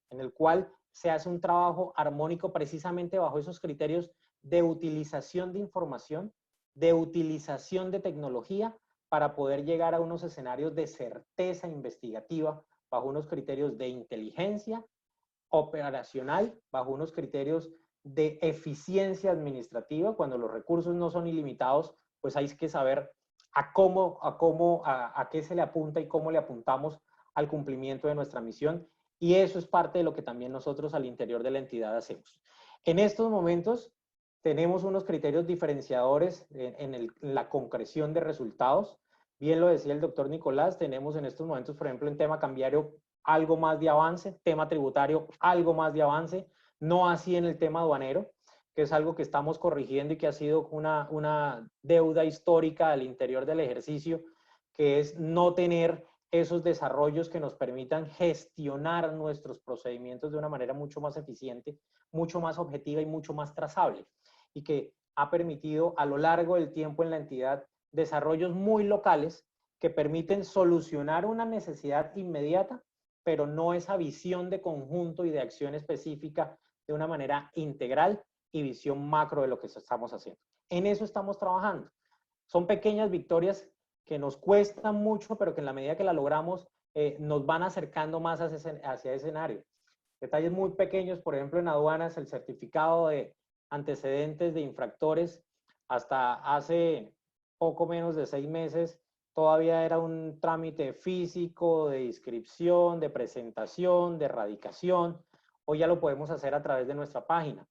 en el cual se hace un trabajo armónico precisamente bajo esos criterios de utilización de información, de utilización de tecnología, para poder llegar a unos escenarios de certeza investigativa bajo unos criterios de inteligencia operacional, bajo unos criterios de eficiencia administrativa. Cuando los recursos no son ilimitados, pues hay que saber a qué se le apunta y cómo le apuntamos al cumplimiento de nuestra misión. Y eso es parte de lo que también nosotros al interior de la entidad hacemos. En estos momentos tenemos unos criterios diferenciadores en la concreción de resultados. Bien lo decía el doctor Nicolás, tenemos en estos momentos, por ejemplo, en tema cambiario, algo más de avance, tema tributario, algo más de avance, no así en el tema aduanero, que es algo que estamos corrigiendo y que ha sido una deuda histórica al interior del ejercicio, que es no tener esos desarrollos que nos permitan gestionar nuestros procedimientos de una manera mucho más eficiente, mucho más objetiva y mucho más trazable, y que ha permitido a lo largo del tiempo en la entidad desarrollos muy locales que permiten solucionar una necesidad inmediata pero no esa visión de conjunto y de acción específica de una manera integral y visión macro de lo que estamos haciendo. En eso estamos trabajando. Son pequeñas victorias que nos cuestan mucho, pero que en la medida que la logramos, nos van acercando más hacia ese escenario. Detalles muy pequeños, por ejemplo, en aduanas, el certificado de antecedentes de infractores, hasta hace poco menos de 6 meses, todavía era un trámite físico de inscripción, de presentación, de erradicación. Hoy ya lo podemos hacer a través de nuestra página.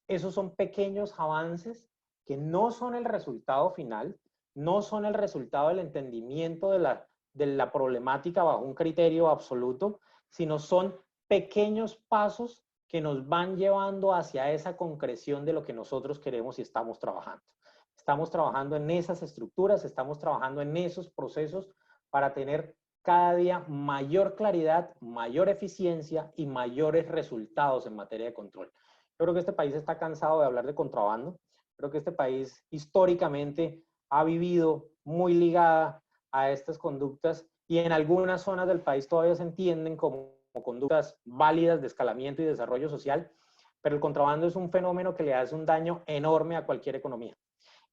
Esos son pequeños avances que no son el resultado final, no son el resultado del entendimiento de la problemática bajo un criterio absoluto, sino son pequeños pasos que nos van llevando hacia esa concreción de lo que nosotros queremos y estamos trabajando. Estamos trabajando en esas estructuras, estamos trabajando en esos procesos para tener cada día mayor claridad, mayor eficiencia y mayores resultados en materia de control. Yo creo que este país está cansado de hablar de contrabando. Creo que este país históricamente ha vivido muy ligada a estas conductas y en algunas zonas del país todavía se entienden como conductas válidas de escalamiento y desarrollo social, pero el contrabando es un fenómeno que le hace un daño enorme a cualquier economía.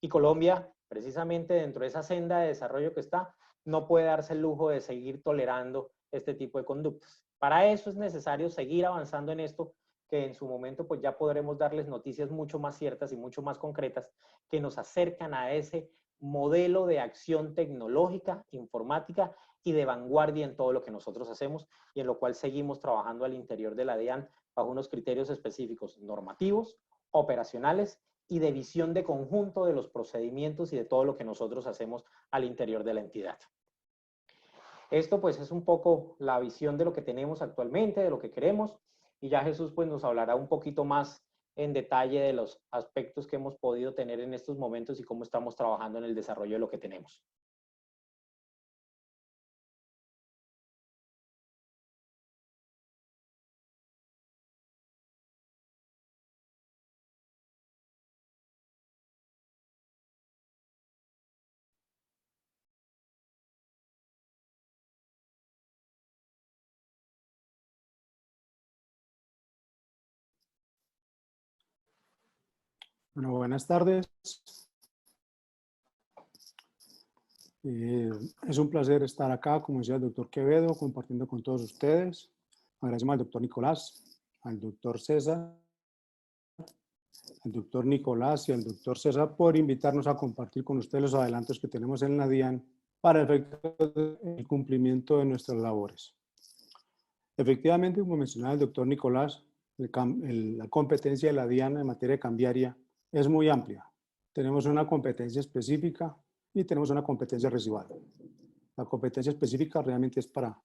Y Colombia, precisamente dentro de esa senda de desarrollo que está, no puede darse el lujo de seguir tolerando este tipo de conductas. Para eso es necesario seguir avanzando en esto, que en su momento pues ya podremos darles noticias mucho más ciertas y mucho más concretas que nos acercan a ese modelo de acción tecnológica, informática y de vanguardia en todo lo que nosotros hacemos y en lo cual seguimos trabajando al interior de la DIAN bajo unos criterios específicos normativos, operacionales y de visión de conjunto de los procedimientos y de todo lo que nosotros hacemos al interior de la entidad. Esto pues es un poco la visión de lo que tenemos actualmente, de lo que queremos, y ya Jesús pues nos hablará un poquito más en detalle de los aspectos que hemos podido tener en estos momentos y cómo estamos trabajando en el desarrollo de lo que tenemos. Bueno, buenas tardes. Es un placer estar acá, como decía el doctor Quevedo, compartiendo con todos ustedes. Agradecemos al doctor Nicolás, al doctor César, al doctor Nicolás y al doctor César por invitarnos a compartir con ustedes los adelantos que tenemos en la DIAN para el efecto del cumplimiento de nuestras labores. Efectivamente, como mencionaba el doctor Nicolás, la competencia de la DIAN en materia cambiaria es muy amplia. Tenemos una competencia específica y tenemos una competencia residual. La competencia específica realmente es para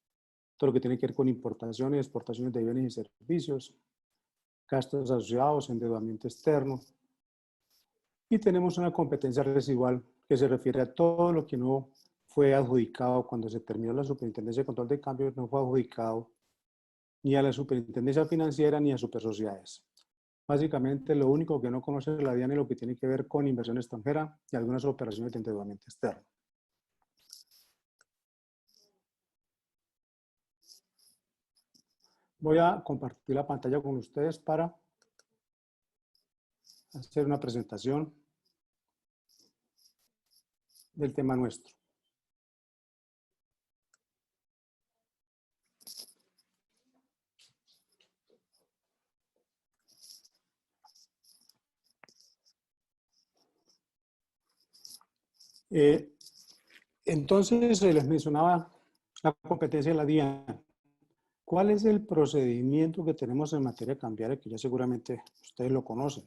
todo lo que tiene que ver con importaciones y exportaciones de bienes y servicios, gastos asociados, endeudamiento externo. Y tenemos una competencia residual que se refiere a todo lo que no fue adjudicado cuando se terminó la Superintendencia de Control de Cambio, no fue adjudicado ni a la Superintendencia Financiera ni a Supersociedades. Básicamente, lo único que no conoce la DIAN es lo que tiene que ver con inversión extranjera y algunas operaciones de endeudamiento externo. Voy a compartir la pantalla con ustedes para hacer una presentación del tema nuestro. Entonces, les mencionaba la competencia de la DIAN. ¿Cuál es el procedimiento que tenemos en materia cambiaria? Que ya seguramente ustedes lo conocen.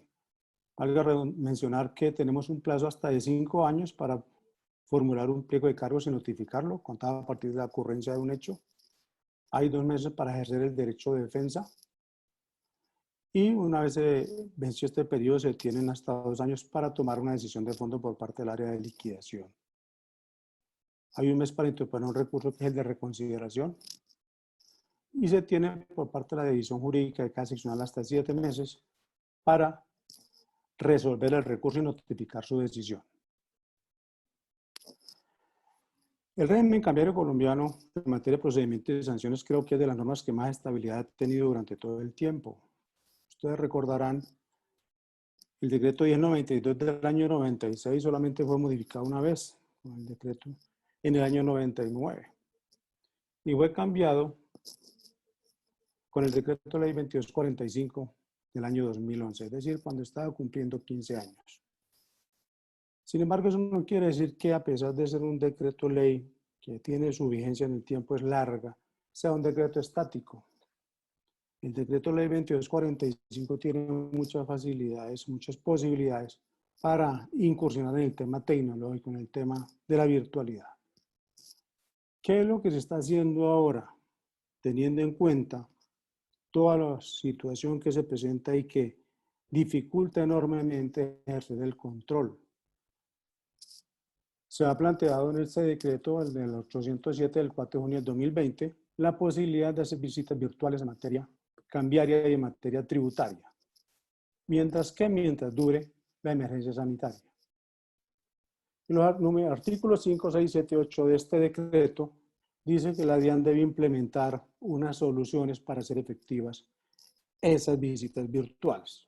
Valga mencionar que tenemos un plazo hasta de 5 años para formular un pliego de cargos y notificarlo, contado a partir de la ocurrencia de un hecho. Hay 2 meses para ejercer el derecho de defensa. Y una vez venció este periodo, se tienen hasta 2 años para tomar una decisión de fondo por parte del área de liquidación. Hay 1 mes para interponer un recurso que es el de reconsideración. Y se tiene por parte de la división jurídica de cada seccional hasta 7 meses para resolver el recurso y notificar su decisión. El régimen cambiario colombiano en materia de procedimientos y sanciones creo que es de las normas que más estabilidad ha tenido durante todo el tiempo. Ustedes recordarán, el decreto 1092 del año 96 solamente fue modificado una vez, con el decreto en el año 99. Y fue cambiado con el decreto ley 2245 del año 2011, es decir, cuando estaba cumpliendo 15 años. Sin embargo, eso no quiere decir que a pesar de ser un decreto ley que tiene su vigencia en el tiempo, es larga, sea un decreto estático. El decreto ley 2245 tiene muchas facilidades, muchas posibilidades para incursionar en el tema tecnológico, en el tema de la virtualidad. ¿Qué es lo que se está haciendo ahora? Teniendo en cuenta toda la situación que se presenta y que dificulta enormemente ejercer el control. Se ha planteado en este decreto, el del 807 del 4 de junio del 2020, la posibilidad de hacer visitas virtuales en materia cambiaria y en materia tributaria, mientras dure la emergencia sanitaria. En los artículos 5, 6, 7, 8 de este decreto dice que la DIAN debe implementar unas soluciones para hacer efectivas esas visitas virtuales.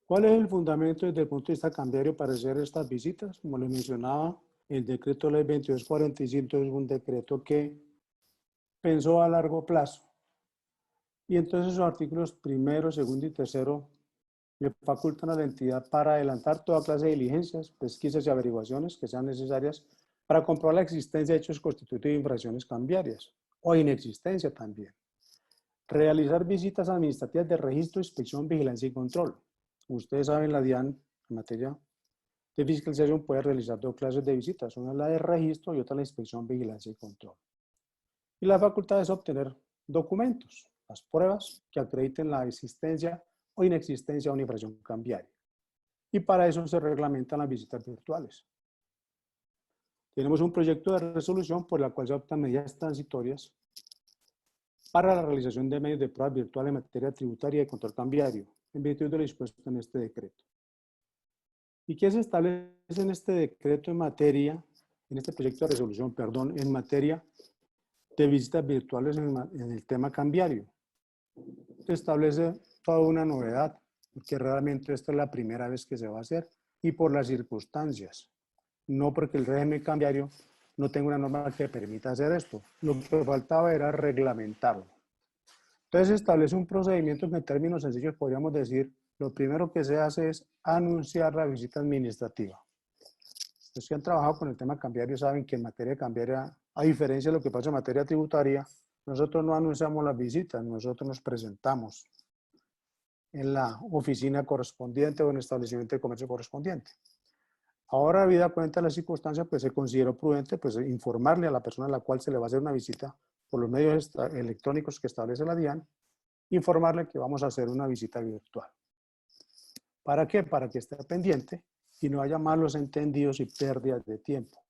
¿Cuál es el fundamento desde el punto de vista cambiario para hacer estas visitas? Como les mencionaba, el decreto ley 2245 es un decreto que pensó a largo plazo. Y entonces los artículos primero, segundo y tercero le facultan a la entidad para adelantar toda clase de diligencias, pesquisas y averiguaciones que sean necesarias para comprobar la existencia de hechos constitutivos de infracciones cambiarias o inexistencia también. Realizar visitas administrativas de registro, inspección, vigilancia y control. Ustedes saben, la DIAN en materia de fiscalización puede realizar dos clases de visitas, una es la de registro y otra la inspección, vigilancia y control. Y la facultad es obtener documentos, las pruebas que acrediten la existencia o inexistencia de una infracción cambiaria. Y para eso se reglamentan las visitas virtuales. Tenemos un proyecto de resolución por el cual se adoptan medidas transitorias para la realización de medios de pruebas virtuales en materia tributaria y de control cambiario, en virtud de lo dispuesto en este decreto. ¿Y qué se establece en este decreto en este proyecto de resolución, en materia de visitas virtuales en el tema cambiario? Se establece toda una novedad, porque realmente esta es la primera vez que se va a hacer y por las circunstancias, no porque el régimen cambiario no tenga una norma que permita hacer esto. Lo que faltaba era reglamentarlo. Entonces se establece un procedimiento que en términos sencillos podríamos decir, lo primero que se hace es anunciar la visita administrativa. Los que han trabajado con el tema cambiario saben que en materia cambiaria, a diferencia de lo que pasa en materia tributaria, nosotros no anunciamos las visitas, nosotros nos presentamos en la oficina correspondiente o en el establecimiento de comercio correspondiente. Ahora, habida cuenta de la circunstancia, pues se consideró prudente pues, informarle a la persona a la cual se le va a hacer una visita por los medios electrónicos que establece la DIAN, informarle que vamos a hacer una visita virtual. ¿Para qué? Para que esté pendiente y no haya malos entendidos y pérdidas de tiempo.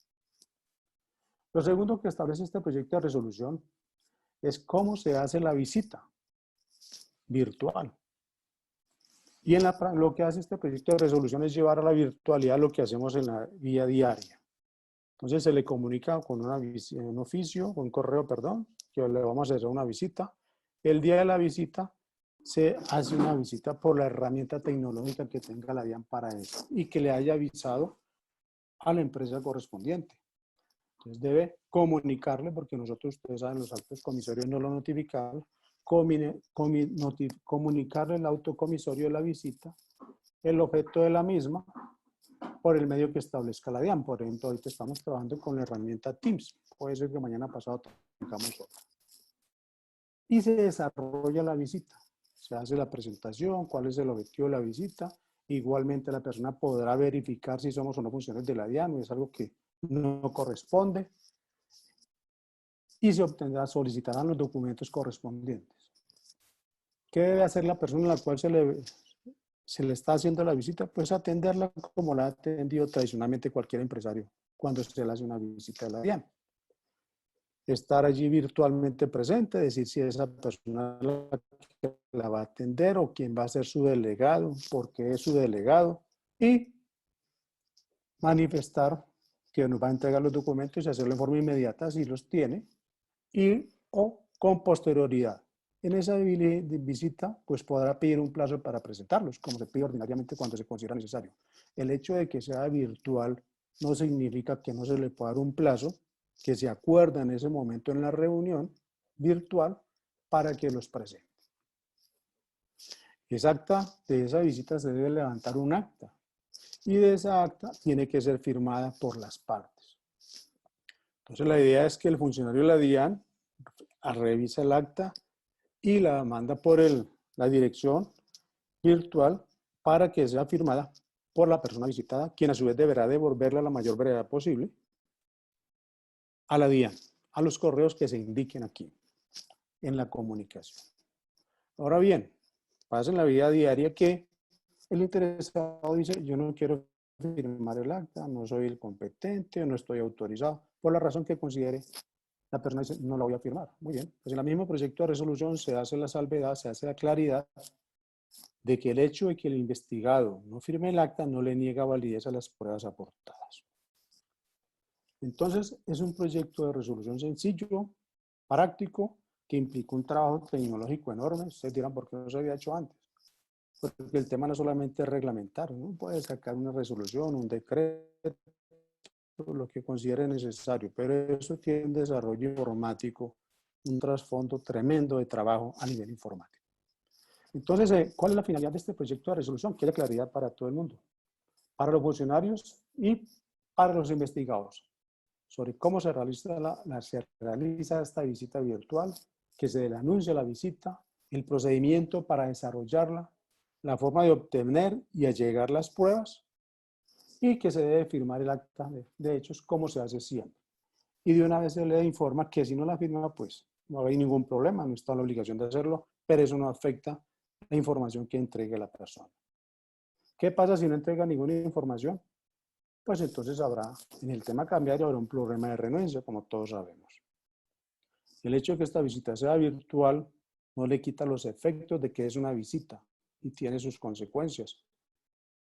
Lo segundo que establece este proyecto de resolución es cómo se hace la visita virtual. Y lo que hace este proyecto de resolución es llevar a la virtualidad lo que hacemos en la vía diaria. Entonces se le comunica con un oficio, con un correo, perdón, que le vamos a hacer una visita. El día de la visita se hace una visita por la herramienta tecnológica que tenga la DIAN para eso y que le haya avisado a la empresa correspondiente. Entonces debe comunicarle, porque nosotros, ustedes saben, los altos comisarios no lo notificaron, comunicarle el autocomisorio de la visita, el objeto de la misma, por el medio que establezca la DIAN. Por ejemplo, ahorita estamos trabajando con la herramienta Teams. Puede ser que mañana pasado tengamos otra. Y se desarrolla la visita. Se hace la presentación, cuál es el objetivo de la visita. Igualmente la persona podrá verificar si somos o no funcionarios de la DIAN, o es algo que no corresponde. Y solicitarán los documentos correspondientes. ¿Qué debe hacer la persona a la cual se le está haciendo la visita? Pues atenderla como la ha atendido tradicionalmente cualquier empresario cuando se le hace una visita a la DIAN. Estar allí virtualmente presente, decir si esa persona la va a atender o quién va a ser su delegado, por qué es su delegado, y manifestar que nos va a entregar los documentos y hacerlo en forma inmediata si los tiene, y o con posterioridad. En esa visita, pues podrá pedir un plazo para presentarlos, como se pide ordinariamente cuando se considera necesario. El hecho de que sea virtual no significa que no se le pueda dar un plazo que se acuerda en ese momento en la reunión virtual para que los presente. De esa visita se debe levantar un acta y de esa acta tiene que ser firmada por las partes. Entonces la idea es que el funcionario de la DIAN revisa el acta y la manda por la dirección virtual para que sea firmada por la persona visitada, quien a su vez deberá devolverla a la mayor brevedad posible a la DIAN, a los correos que se indiquen aquí en la comunicación. Ahora bien, pasa en la vida diaria que el interesado dice, yo no quiero firmar el acta, no soy el competente, no estoy autorizado, por la razón que considere. La persona dice, no la voy a firmar. Muy bien, pues en el mismo proyecto de resolución se hace la salvedad, se hace la claridad de que el hecho de que el investigado no firme el acta no le niega validez a las pruebas aportadas. Entonces, es un proyecto de resolución sencillo, práctico, que implica un trabajo tecnológico enorme. Ustedes dirán, ¿por qué no se había hecho antes? Porque el tema no solamente es reglamentario, ¿no? Puede sacar una resolución, un decreto, lo que considere necesario, pero eso tiene un desarrollo informático, un trasfondo tremendo de trabajo a nivel informático. Entonces, ¿cuál es la finalidad de este proyecto de resolución? Que haya claridad para todo el mundo, para los funcionarios y para los investigadores, sobre cómo se realiza esta visita virtual, que se le anuncie la visita, el procedimiento para desarrollarla, la forma de obtener y allegar las pruebas, y que se debe firmar el acta de hechos como se hace siempre. Y de una vez se le informa que si no la firma, pues no hay ningún problema, no está en la obligación de hacerlo, pero eso no afecta la información que entregue la persona. ¿Qué pasa si no entrega ninguna información? Pues entonces habrá, en el tema cambiario, habrá un problema de renuencia, como todos sabemos. El hecho de que esta visita sea virtual no le quita los efectos de que es una visita y tiene sus consecuencias.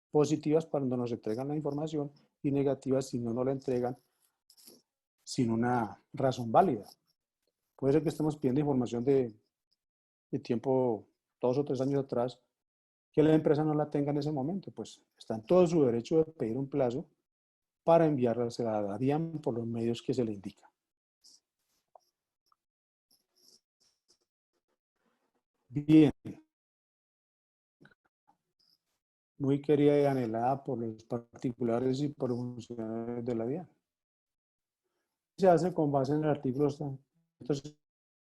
Positivas cuando nos entregan la información y negativas si no nos la entregan sin una razón válida. Puede ser que estemos pidiendo información de tiempo 2 o 3 años atrás, que la empresa no la tenga en ese momento, pues está en todo su derecho de pedir un plazo para enviarla a la DIAN por los medios que se le indica. Bien. Muy querida y anhelada por los particulares y por los funcionarios de la DIAN. Se hace con base en el artículo del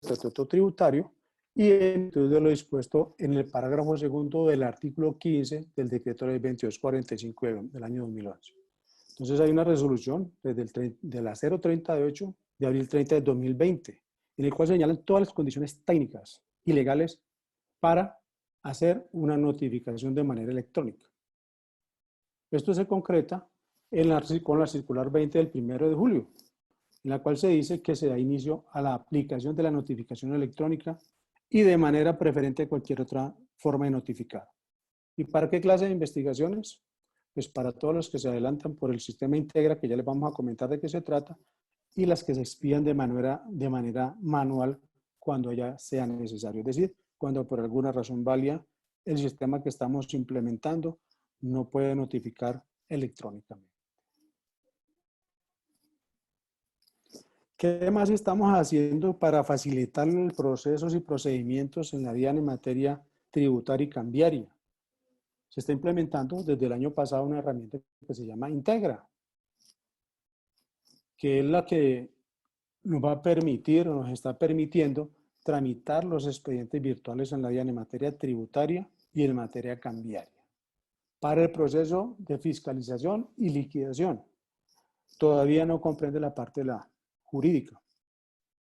Estatuto Tributario y en de lo dispuesto en el parágrafo segundo del artículo 15 del decreto ley 2245 del año 2011. Entonces hay una resolución de la 038 de abril 30 de 2020, en el cual señalan todas las condiciones técnicas y legales para hacer una notificación de manera electrónica. Esto se concreta con la circular 20 del 1 de julio, en la cual se dice que se da inicio a la aplicación de la notificación electrónica y de manera preferente a cualquier otra forma de notificar. ¿Y para qué clase de investigaciones? Pues para todos los que se adelantan por el sistema Integra, que ya les vamos a comentar de qué se trata, y las que se expidan de manera manual cuando ya sea necesario. Es decir, cuando por alguna razón válida el sistema que estamos implementando no puede notificar electrónicamente. ¿Qué más estamos haciendo para facilitar los procesos y procedimientos en la DIAN en materia tributaria y cambiaria? Se está implementando desde el año pasado una herramienta que se llama Integra, que es la que nos va a permitir o nos está permitiendo tramitar los expedientes virtuales en la DIAN en materia tributaria y en materia cambiaria. Para el proceso de fiscalización y liquidación, todavía no comprende la parte de la jurídica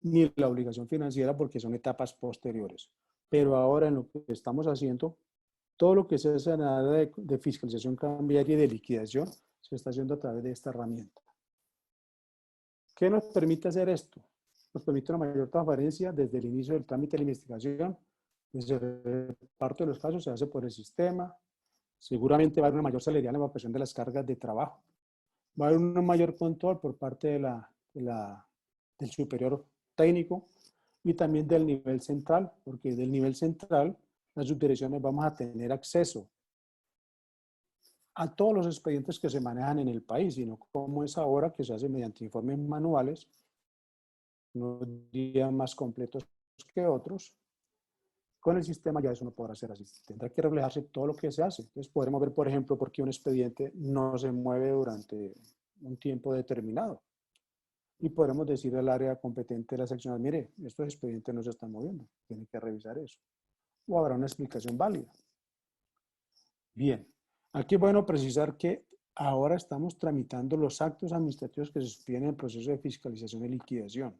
ni la obligación financiera porque son etapas posteriores. Pero ahora en lo que estamos haciendo, todo lo que se hace en la área de fiscalización cambiaria y de liquidación se está haciendo a través de esta herramienta. ¿Qué nos permite hacer esto? Nos permite una mayor transparencia desde el inicio del trámite de la investigación. Desde parte de los casos se hace por el sistema. Seguramente va a haber una mayor celeridad en la evacuación de las cargas de trabajo. Va a haber un mayor control por parte del superior técnico y también del nivel central, porque del nivel central las subdirecciones vamos a tener acceso a todos los expedientes que se manejan en el país, sino como es ahora que se hace mediante informes manuales, unos días más completos que otros. Con el sistema ya eso no podrá ser así. Tendrá que reflejarse todo lo que se hace. Entonces podremos ver, por ejemplo, por qué un expediente no se mueve durante un tiempo determinado. Y podremos decir al área competente de la sección, mire, estos expedientes no se están moviendo, tiene que revisar eso. O habrá una explicación válida. Bien, aquí es bueno precisar que ahora estamos tramitando los actos administrativos que se expiden en el proceso de fiscalización y liquidación.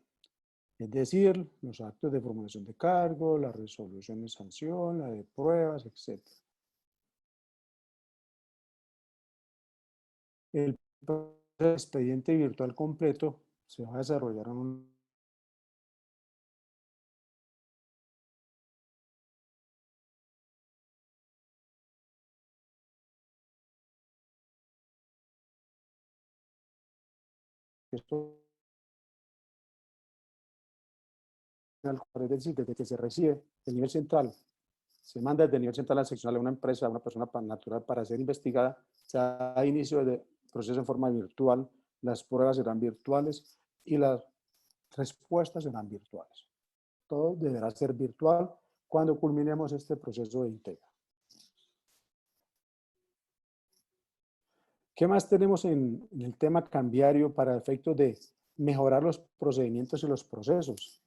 Es decir, los actos de formulación de cargo, la resolución de sanción, la de pruebas, etc. El expediente virtual completo se va a desarrollar en un esto es decir, desde que se recibe el nivel central, se manda desde el nivel central a la seccional a una empresa, a una persona natural para ser investigada, se da inicio de proceso en forma virtual, las pruebas serán virtuales y las respuestas serán virtuales. Todo deberá ser virtual cuando culminemos este proceso de integra. ¿Qué más tenemos en el tema cambiario para efectos de mejorar los procedimientos y los procesos?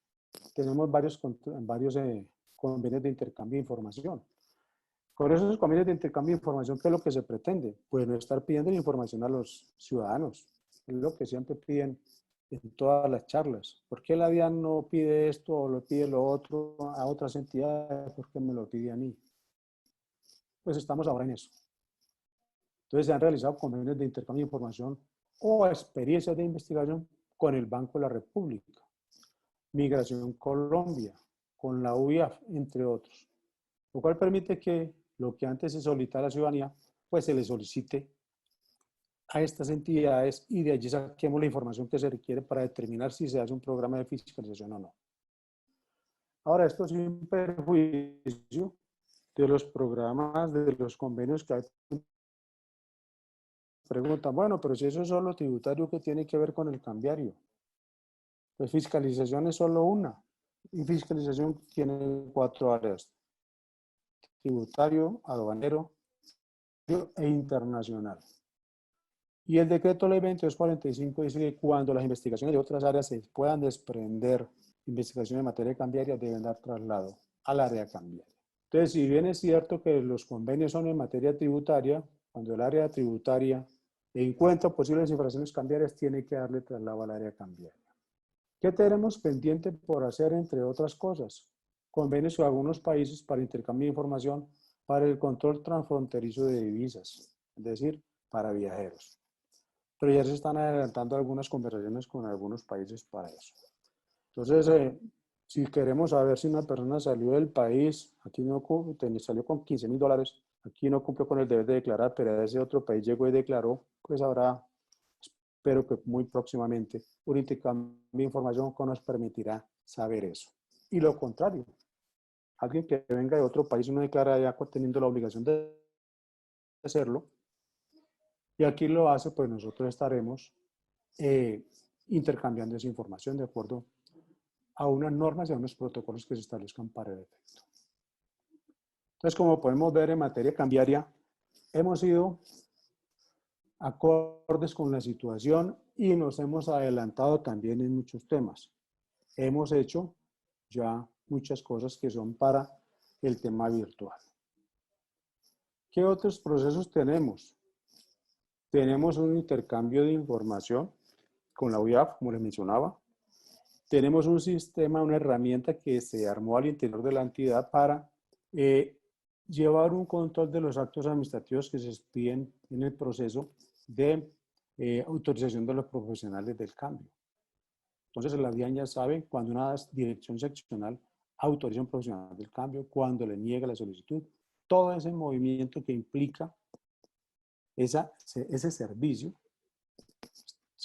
Tenemos varios convenios de intercambio de información. Con esos convenios de intercambio de información, ¿qué es lo que se pretende? Pues no estar pidiendo información a los ciudadanos. Es lo que siempre piden en todas las charlas. ¿Por qué la DIAN no pide esto o lo pide lo otro a otras entidades? ¿Por qué me lo pide a mí? Pues estamos ahora en eso. Entonces se han realizado convenios de intercambio de información o experiencias de investigación con el Banco de la República, Migración Colombia, con la UIAF, entre otros. Lo cual permite que lo que antes se solicitaba a la ciudadanía, pues se le solicite a estas entidades y de allí saquemos la información que se requiere para determinar si se hace un programa de fiscalización o no. Ahora, esto sin perjuicio de los programas, de los convenios que hay. Preguntan, bueno, pero si eso es solo tributario, ¿qué tiene que ver con el cambiario? Pues fiscalización es solo una. Y fiscalización tiene 4 áreas: tributario, aduanero e internacional. Y el decreto ley 2245 dice que cuando las investigaciones de otras áreas se puedan desprender, investigaciones en materia cambiaria deben dar traslado al área cambiaria. Entonces, si bien es cierto que los convenios son en materia tributaria, cuando el área tributaria encuentra posibles infracciones cambiarias, tiene que darle traslado al área cambiaria. ¿Qué tenemos pendiente por hacer, entre otras cosas? Convenios con algunos países para intercambio de información para el control transfronterizo de divisas, es decir, para viajeros. Pero ya se están adelantando algunas conversaciones con algunos países para eso. Entonces, si queremos saber si una persona salió del país, aquí no salió con $15,000, aquí no cumplió con el deber de declarar, pero a ese otro país llegó y declaró, pues habrá, espero que muy próximamente, un intercambio de información que nos permitirá saber eso. Y lo contrario, alguien que venga de otro país y no declara ya teniendo la obligación de hacerlo, y aquí lo hace, pues nosotros estaremos intercambiando esa información de acuerdo a unas normas y a unos protocolos que se establezcan para el efecto. Entonces, como podemos ver en materia cambiaria, hemos ido acordes con la situación y nos hemos adelantado también en muchos temas. Hemos hecho ya muchas cosas que son para el tema virtual. ¿Qué otros procesos tenemos? Tenemos un intercambio de información con la UIAF, como les mencionaba. Tenemos un sistema, una herramienta que se armó al interior de la entidad para llevar un control de los actos administrativos que se expiden en el proceso de autorización de los profesionales del cambio. Entonces, la DIAN ya sabe cuando una dirección seccional autoriza a un profesional del cambio, cuando le niega la solicitud, todo ese movimiento que implica ese servicio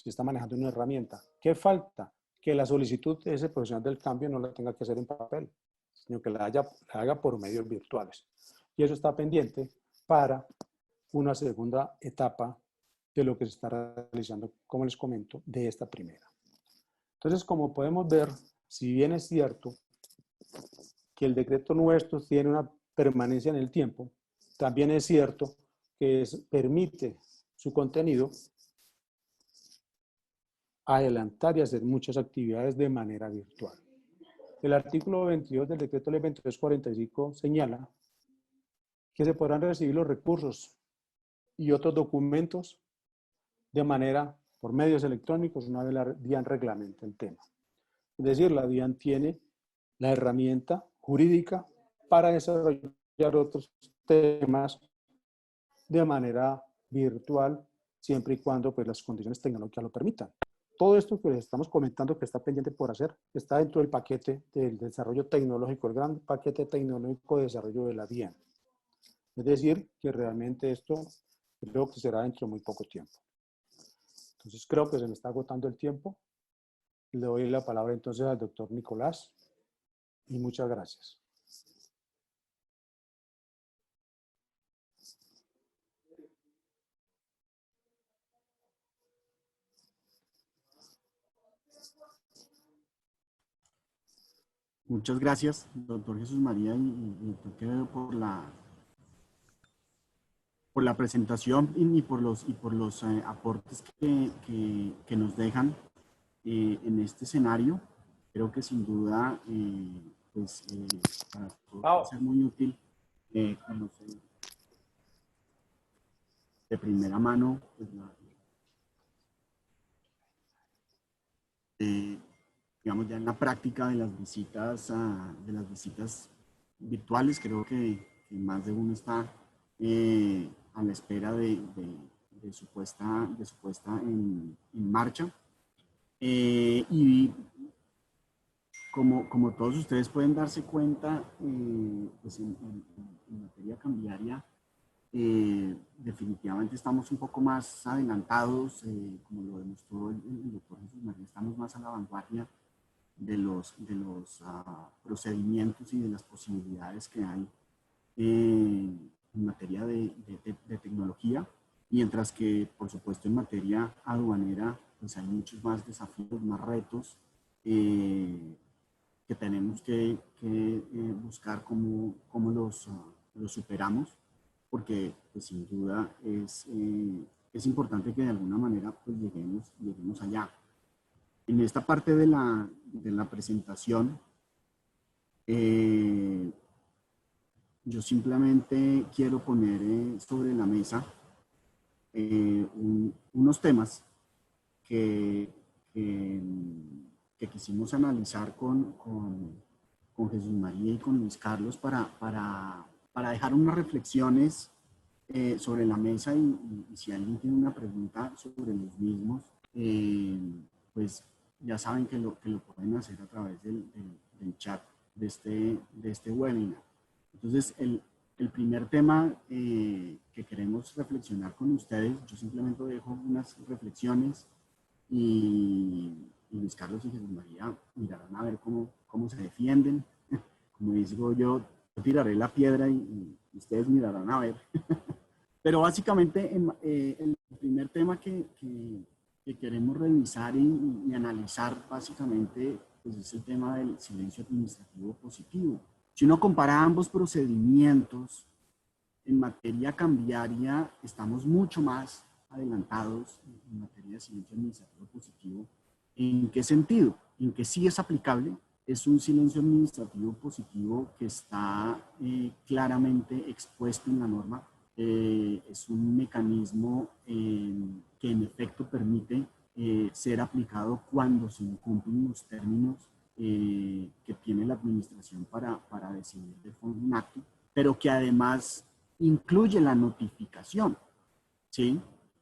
se está manejando una herramienta. ¿Qué falta? Que la solicitud de ese profesional del cambio no la tenga que hacer en papel, sino que la haga por medios virtuales. Y eso está pendiente para una segunda etapa de lo que se está realizando, como les comento, de esta primera. Entonces, como podemos ver, si bien es cierto que el decreto nuestro tiene una permanencia en el tiempo, también es cierto que permite su contenido adelantar y hacer muchas actividades de manera virtual. El artículo 22 del decreto ley 2345 señala que se podrán recibir los recursos y otros documentos de manera por medios electrónicos una vez la DIAN reglamente el tema. Es decir, la DIAN tiene la herramienta jurídica para desarrollar otros temas de manera virtual, siempre y cuando pues, las condiciones tecnológicas lo permitan. Todo esto que les estamos comentando que está pendiente por hacer, está dentro del paquete del desarrollo tecnológico, el gran paquete tecnológico de desarrollo de la DIAN. Es decir, que realmente esto creo que será dentro de muy poco tiempo. Entonces creo que se me está agotando el tiempo. Le doy la palabra entonces al doctor Nicolás y muchas gracias. Muchas gracias, doctor Jesús María y doctor Quevedo, por la presentación y por los aportes que nos dejan en este escenario. Creo que sin duda pues, para todos va a ser muy útil conocer de primera mano pues, digamos ya en la práctica de las visitas virtuales. Creo que más de uno está a la espera de su puesta en marcha. Y como todos ustedes pueden darse cuenta, pues en materia cambiaria, definitivamente estamos un poco más adelantados, como lo demostró el doctor Jesús María, estamos más a la vanguardia de los procedimientos y de las posibilidades que hay en materia de tecnología, mientras que, por supuesto, en materia aduanera, pues hay muchos más desafíos, más retos que tenemos que buscar cómo los superamos, porque pues, sin duda es importante que de alguna manera pues, lleguemos allá. En esta parte de la presentación, yo simplemente quiero poner sobre la mesa unos temas que quisimos analizar con Jesús María y con Luis Carlos para dejar unas reflexiones sobre la mesa y si alguien tiene una pregunta sobre los mismos, pues ya saben que lo pueden hacer a través del chat de este webinar. Entonces, el primer tema que queremos reflexionar con ustedes, yo simplemente dejo unas reflexiones y Luis Carlos y Jesús María mirarán a ver cómo se defienden. Como digo yo tiraré la piedra y ustedes mirarán a ver. Pero básicamente el primer tema que queremos revisar y analizar básicamente pues es el tema del silencio administrativo positivo. Si uno compara ambos procedimientos en materia cambiaria, estamos mucho más adelantados en materia de silencio administrativo positivo. ¿En qué sentido? En que sí es aplicable, es un silencio administrativo positivo que está claramente expuesto en la norma. Es un mecanismo que en efecto permite ser aplicado cuando se incumplen los términos que tiene la administración para decidir de forma un acto, pero que además incluye la notificación, ¿sí?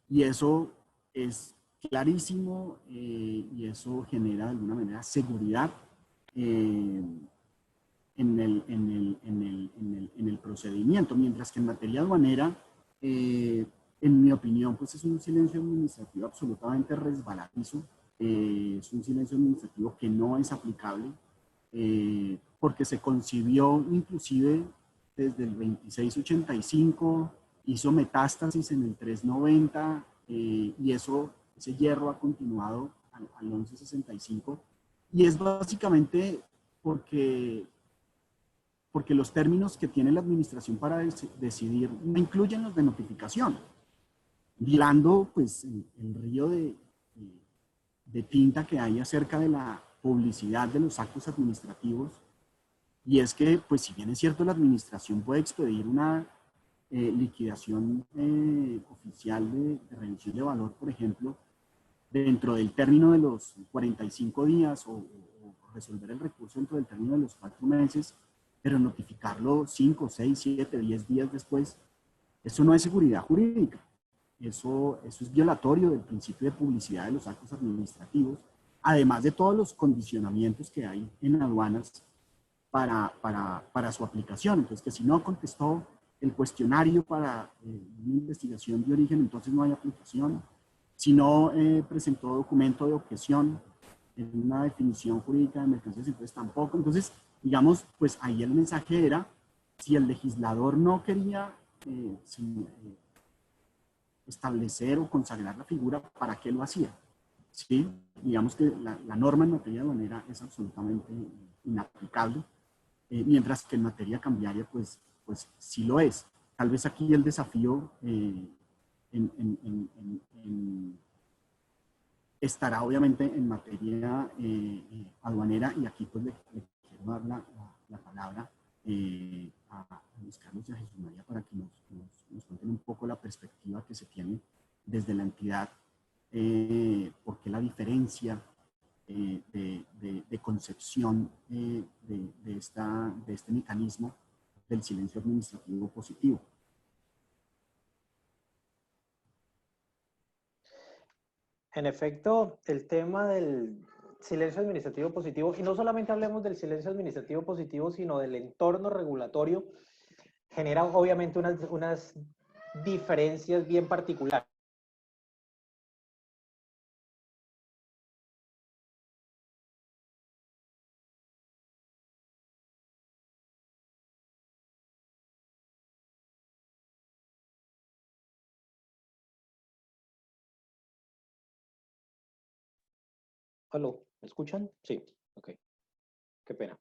Y eso es clarísimo y eso genera de alguna manera seguridad en el procedimiento, mientras que en materia aduanera En mi opinión, pues es un silencio administrativo absolutamente resbaladizo, es un silencio administrativo que no es aplicable, porque se concibió inclusive desde el 2685, hizo metástasis en el 390, y ese hierro ha continuado al 1165, y es básicamente porque los términos que tiene la administración para decidir no incluyen los de notificación, violando pues el río de tinta que hay acerca de la publicidad de los actos administrativos. Y es que, pues si bien es cierto, la administración puede expedir una liquidación oficial de revisión de valor, por ejemplo, dentro del término de los 45 días o resolver el recurso dentro del término de los 4 meses, pero notificarlo 5, 6, 7, 10 días después, eso no es seguridad jurídica. Eso es violatorio del principio de publicidad de los actos administrativos, además de todos los condicionamientos que hay en aduanas para su aplicación. Entonces, que si no contestó el cuestionario para una investigación de origen, entonces no hay aplicación. Si no presentó documento de objeción en una definición jurídica de mercancías, entonces tampoco. Entonces, digamos, pues ahí el mensaje era, si el legislador no quería establecer o consagrar la figura, ¿para qué lo hacía? ¿Sí? Digamos que la norma en materia aduanera es absolutamente inaplicable, mientras que en materia cambiaria, pues sí lo es. Tal vez aquí el desafío estará obviamente en materia aduanera, y aquí pues le quiero dar la palabra a Luis Carlos y a Jesús María para que nos cuenten un poco la perspectiva que se tiene desde la entidad, por qué la diferencia de concepción de este mecanismo del silencio administrativo positivo. En efecto, el tema del silencio administrativo positivo, y no solamente hablemos del silencio administrativo positivo, sino del entorno regulatorio, genera obviamente unas diferencias bien particulares. ¿Aló? ¿Me escuchan? Sí, ok. Qué pena.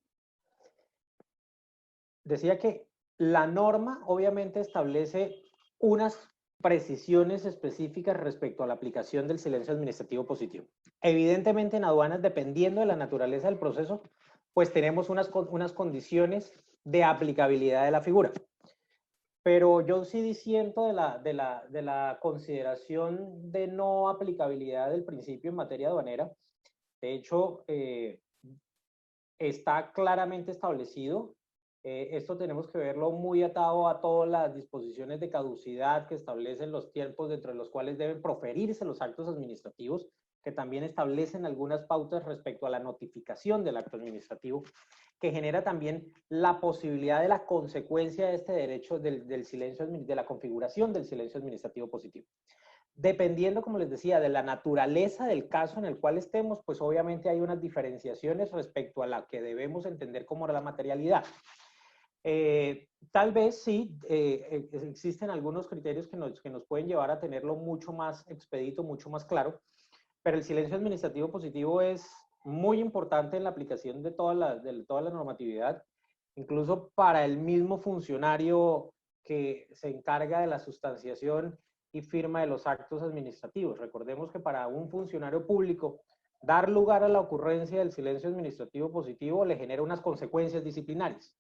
Decía que la norma obviamente establece unas precisiones específicas respecto a la aplicación del silencio administrativo positivo. Evidentemente en aduanas, dependiendo de la naturaleza del proceso, pues tenemos unas condiciones de aplicabilidad de la figura. Pero yo sí disiento de la consideración de no aplicabilidad del principio en materia aduanera. De hecho, está claramente establecido. Esto tenemos que verlo muy atado a todas las disposiciones de caducidad que establecen los tiempos dentro de los cuales deben proferirse los actos administrativos, que también establecen algunas pautas respecto a la notificación del acto administrativo, que genera también la posibilidad de la consecuencia de este derecho del silencio, de la configuración del silencio administrativo positivo. Dependiendo, como les decía, de la naturaleza del caso en el cual estemos, pues obviamente hay unas diferenciaciones respecto a la que debemos entender como la materialidad. Tal vez sí, existen algunos criterios que nos pueden llevar a tenerlo mucho más expedito, mucho más claro, pero el silencio administrativo positivo es muy importante en la aplicación de toda la normatividad, incluso para el mismo funcionario que se encarga de la sustanciación y firma de los actos administrativos. Recordemos que para un funcionario público, dar lugar a la ocurrencia del silencio administrativo positivo le genera unas consecuencias disciplinarias.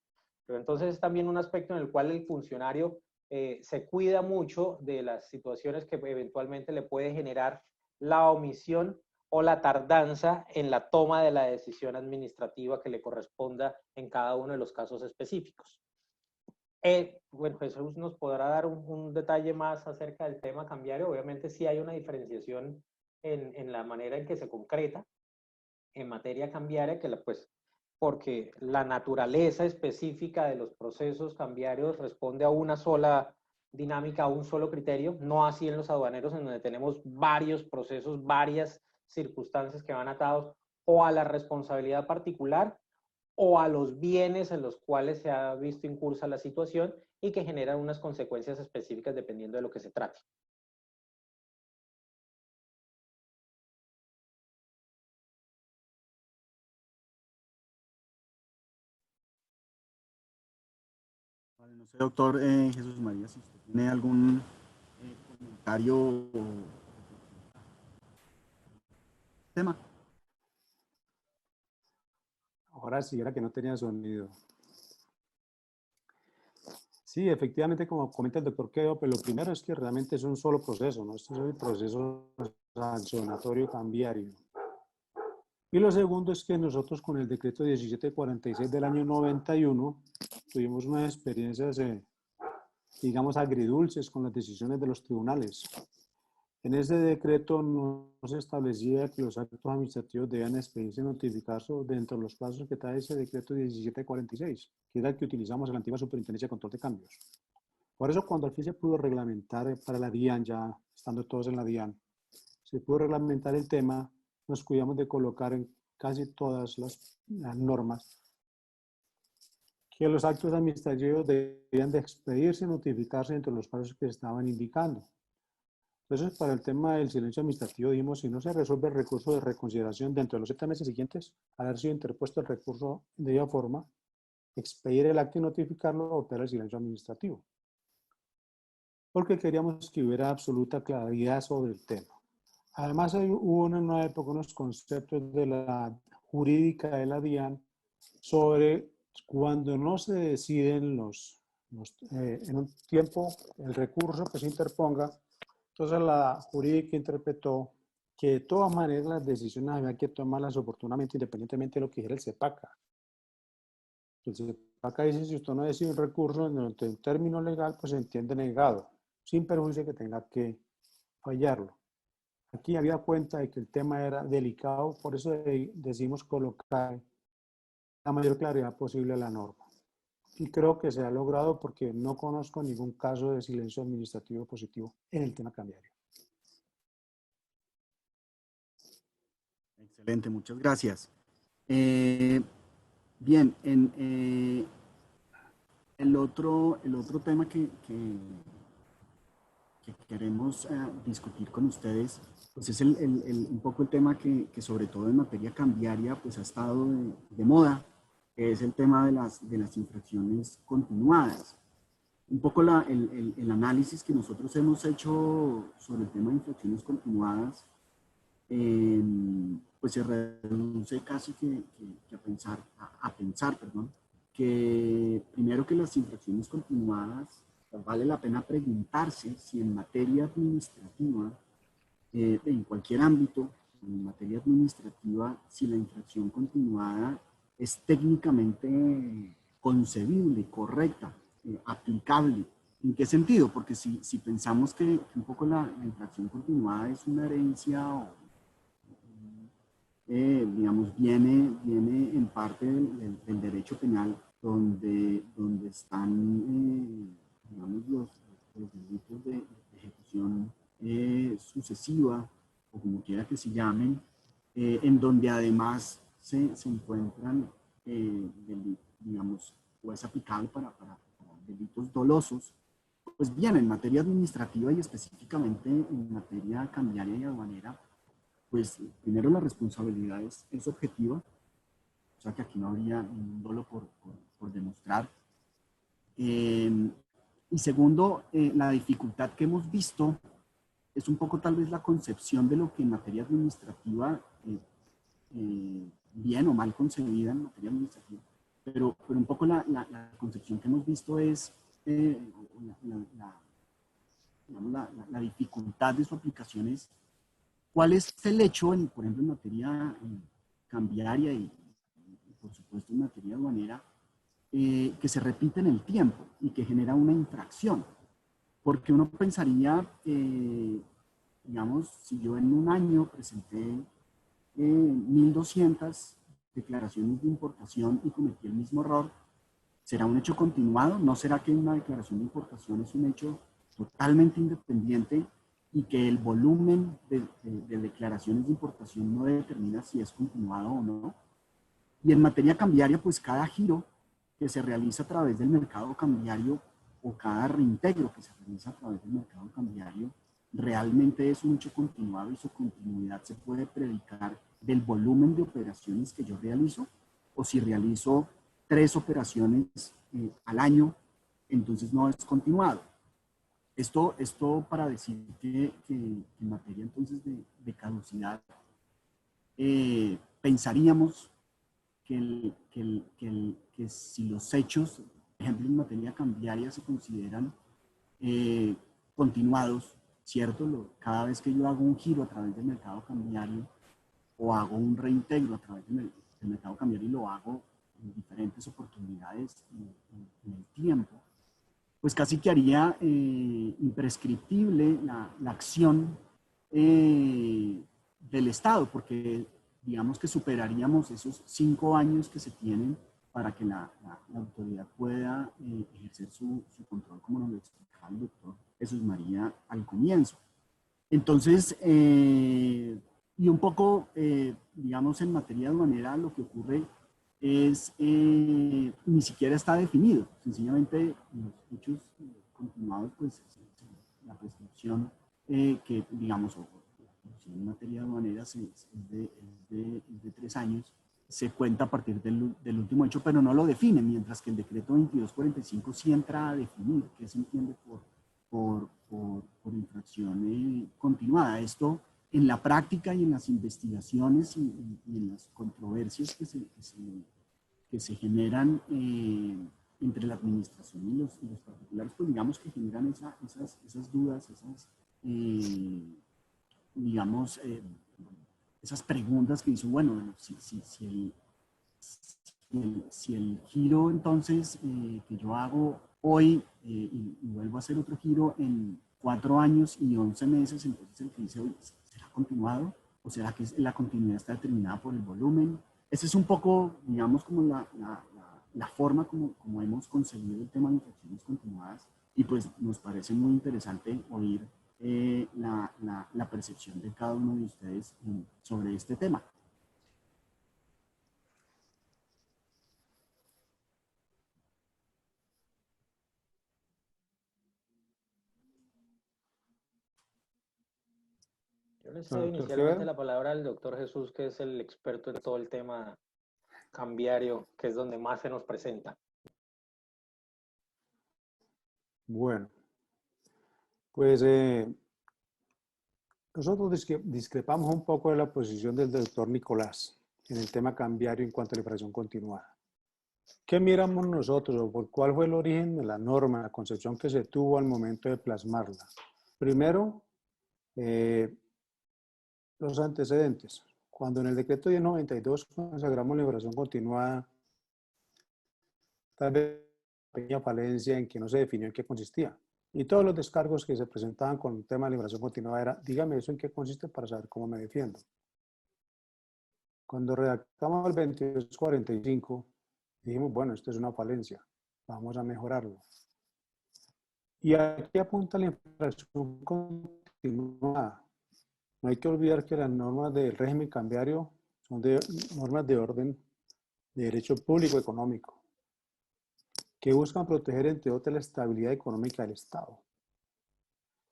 Pero entonces es también un aspecto en el cual el funcionario se cuida mucho de las situaciones que eventualmente le puede generar la omisión o la tardanza en la toma de la decisión administrativa que le corresponda en cada uno de los casos específicos. Bueno, Jesús nos podrá dar un detalle más acerca del tema cambiario. Obviamente sí hay una diferenciación en la manera en que se concreta en materia cambiaria, que pues porque la naturaleza específica de los procesos cambiarios responde a una sola dinámica a un solo criterio, no así en los aduaneros, en donde tenemos varios procesos, varias circunstancias que van atados o a la responsabilidad particular o a los bienes en los cuales se ha visto incursa la situación y que generan unas consecuencias específicas dependiendo de lo que se trate. Vale, no sé, doctor Jesús María, si usted tiene algún comentario o tema. Ahora sí, era que no tenía sonido. Sí, efectivamente, como comenta el doctor Quevedo, pues lo primero es que realmente es un solo proceso, ¿no? Este es el proceso sancionatorio cambiario. Y lo segundo es que nosotros con el decreto 1746 del año 91 tuvimos unas experiencias, digamos, agridulces con las decisiones de los tribunales. En ese decreto no se establecía que los actos administrativos debían expedirse y notificarse dentro de los plazos que trae ese decreto 1746, que era el que utilizamos en la antigua Superintendencia de Control de Cambios. Por eso, cuando al fin se pudo reglamentar para la DIAN, ya estando todos en la DIAN, se pudo reglamentar el tema, nos cuidamos de colocar en casi todas las normas que los actos administrativos debían de expedirse y notificarse dentro de los plazos que estaban indicando. Entonces, para el tema del silencio administrativo, dijimos, si no se resuelve el recurso de reconsideración dentro de los 7 meses siguientes, al haber sido interpuesto el recurso de igual forma, expedir el acto y notificarlo o opera el silencio administrativo. Porque queríamos que hubiera absoluta claridad sobre el tema. Además, hubo en una época unos conceptos de la jurídica de la DIAN sobre cuando no se deciden en un tiempo el recurso que se interponga. Entonces la jurídica interpretó que de todas maneras las decisiones había que tomarlas oportunamente independientemente de lo que dijera el CEPACA. El CEPACA dice, si usted no decide un recurso en el término legal, pues se entiende negado, sin perjuicio que tenga que fallarlo. Aquí había cuenta de que el tema era delicado, por eso decidimos colocar la mayor claridad posible a la norma. Y creo que se ha logrado porque no conozco ningún caso de silencio administrativo positivo en el tema cambiario. Excelente, muchas gracias. Bien, el otro tema que queremos discutir con ustedes, pues es un poco el tema que sobre todo en materia cambiaria pues ha estado de moda, que es el tema de las infracciones continuadas. Un poco el análisis que nosotros hemos hecho sobre el tema de infracciones continuadas, pues se reduce casi que a pensar, que primero que las infracciones continuadas, vale la pena preguntarse si en materia administrativa, en cualquier ámbito, en materia administrativa, si la infracción continuada es técnicamente concebible, correcta, aplicable. ¿En qué sentido? Porque si pensamos que un poco la infracción continuada es una herencia o digamos, viene en parte del derecho penal, donde están, digamos, los delitos de ejecución sucesiva, o como quiera que se llamen, en donde además se encuentran, digamos, o es aplicable para delitos dolosos. Pues bien, en materia administrativa y específicamente en materia cambiaria y aduanera, pues primero la responsabilidad es objetiva, o sea que aquí no habría ningún dolo por demostrar. Y segundo, la dificultad que hemos visto es un poco tal vez la concepción de lo que en materia administrativa, bien o mal concebida en materia administrativa, pero un poco la concepción que hemos visto es la dificultad de su aplicación es ¿cuál es el hecho, por ejemplo, en materia cambiaria y, por supuesto, en materia aduanera, que se repite en el tiempo y que genera una infracción? Porque uno pensaría, digamos, si yo en un año presenté 1.200 declaraciones de importación y cometí el mismo error, ¿será un hecho continuado? ¿No será que una declaración de importación es un hecho totalmente independiente y que el volumen de declaraciones de importación no determina si es continuado o no. Y en materia cambiaria, pues cada giro que se realiza a través del mercado cambiario o cada reintegro que se realiza a través del mercado cambiario realmente es un hecho continuado y su continuidad se puede predicar del volumen de operaciones que yo realizo, o si realizo 3 operaciones al año, entonces no es continuado. Esto para decir que en materia entonces de caducidad, pensaríamos que si los hechos, por ejemplo, en materia cambiaria se consideran continuados, ¿cierto? Cada vez que yo hago un giro a través del mercado cambiario o hago un reintegro a través del mercado cambiario y lo hago en diferentes oportunidades en el tiempo, pues casi que haría imprescriptible la acción del Estado, porque digamos que superaríamos esos 5 años que se tienen para que la autoridad pueda ejercer su control, como nos lo explicaba el doctor Jesús María al comienzo. Entonces, y un poco, digamos, en materia aduanera, lo que ocurre es, ni siquiera está definido. Sencillamente, los hechos continuados, pues, la prescripción que, digamos, en materia aduanera es de 3 años, se cuenta a partir del último hecho, pero no lo define, mientras que el decreto 2245 sí entra a definir qué se entiende por infracción continuada. Esto en la práctica y en las investigaciones y en las controversias que se generan entre la administración y los particulares, pues digamos que generan esas dudas, digamos, esas preguntas que dicen, bueno, si el giro entonces que yo hago hoy y vuelvo a hacer otro giro en 4 años y 11 meses, entonces el que dice hoy, ¿será continuado? ¿O será que la continuidad está determinada por el volumen? Esa es un poco, digamos, como la forma como hemos concebido el tema de infracciones continuadas, y pues nos parece muy interesante oír la percepción de cada uno de ustedes sobre este tema. Yo le cedo inicialmente la palabra al doctor Jesús, que es el experto en todo el tema cambiario, que es donde más se nos presenta. Bueno, pues nosotros discrepamos un poco de la posición del doctor Nicolás en el tema cambiario en cuanto a la infracción continuada. ¿Qué miramos nosotros o por cuál fue el origen de la norma, la concepción que se tuvo al momento de plasmarla? Primero, los antecedentes. Cuando en el decreto 1092 consagramos la infracción continuada, tal vez pequeña falencia en que no se definió en qué consistía. Y todos los descargos que se presentaban con el tema de liberación continuada era, dígame eso en qué consiste para saber cómo me defiendo. Cuando redactamos el 2245, dijimos, bueno, esto es una falencia, vamos a mejorarlo. Y aquí apunta la infracción continuada. No hay que olvidar que las normas del régimen cambiario son normas de orden de derecho público económico, que buscan proteger, entre otras, la estabilidad económica del Estado.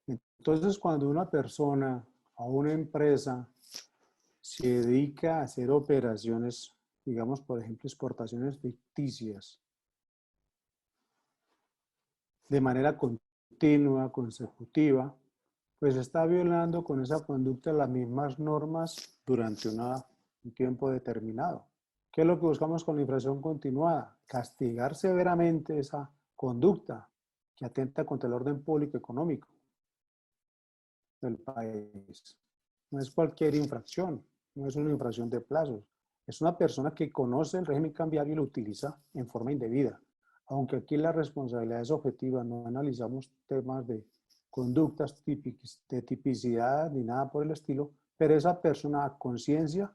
Entonces, cuando una persona o una empresa se dedica a hacer operaciones, digamos, por ejemplo, exportaciones ficticias, de manera continua, consecutiva, pues está violando con esa conducta las mismas normas durante un tiempo determinado. ¿Qué es lo que buscamos con la infracción continuada? Castigar severamente esa conducta que atenta contra el orden público económico del país. No es cualquier infracción, no es una infracción de plazos. Es una persona que conoce el régimen cambiario y lo utiliza en forma indebida. Aunque aquí la responsabilidad es objetiva, no analizamos temas de conductas de tipicidad ni nada por el estilo, pero esa persona a conciencia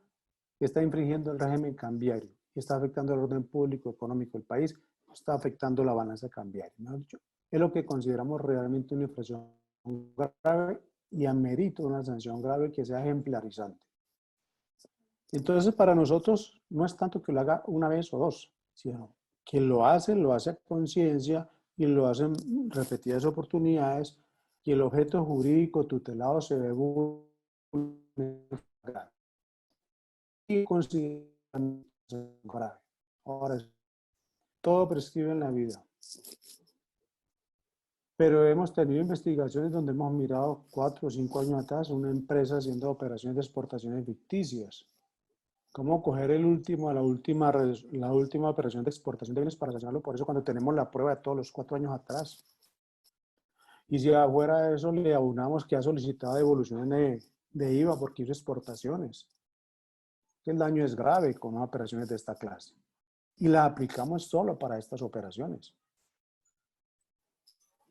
está infringiendo el régimen cambiario, está afectando el orden público económico del país, está afectando la balanza cambiaria. ¿No? es lo que consideramos realmente una infracción grave y amerita una sanción grave que sea ejemplarizante. Entonces, para nosotros no es tanto que lo haga una vez o dos, sino que lo hace a conciencia y lo hace en repetidas oportunidades y el objeto jurídico tutelado se ve vulnerado y consideramos grave. Ahora, todo prescribe en la vida. Pero hemos tenido investigaciones donde hemos mirado 4 o 5 años atrás una empresa haciendo operaciones de exportaciones ficticias. ¿Cómo coger la última operación de exportación de bienes para sancionarlo por eso cuando tenemos la prueba de todos los 4 años atrás? Y si afuera de eso le aunamos que ha solicitado devoluciones de IVA porque hizo exportaciones. El daño es grave con operaciones de esta clase. Y las aplicamos solo para estas operaciones.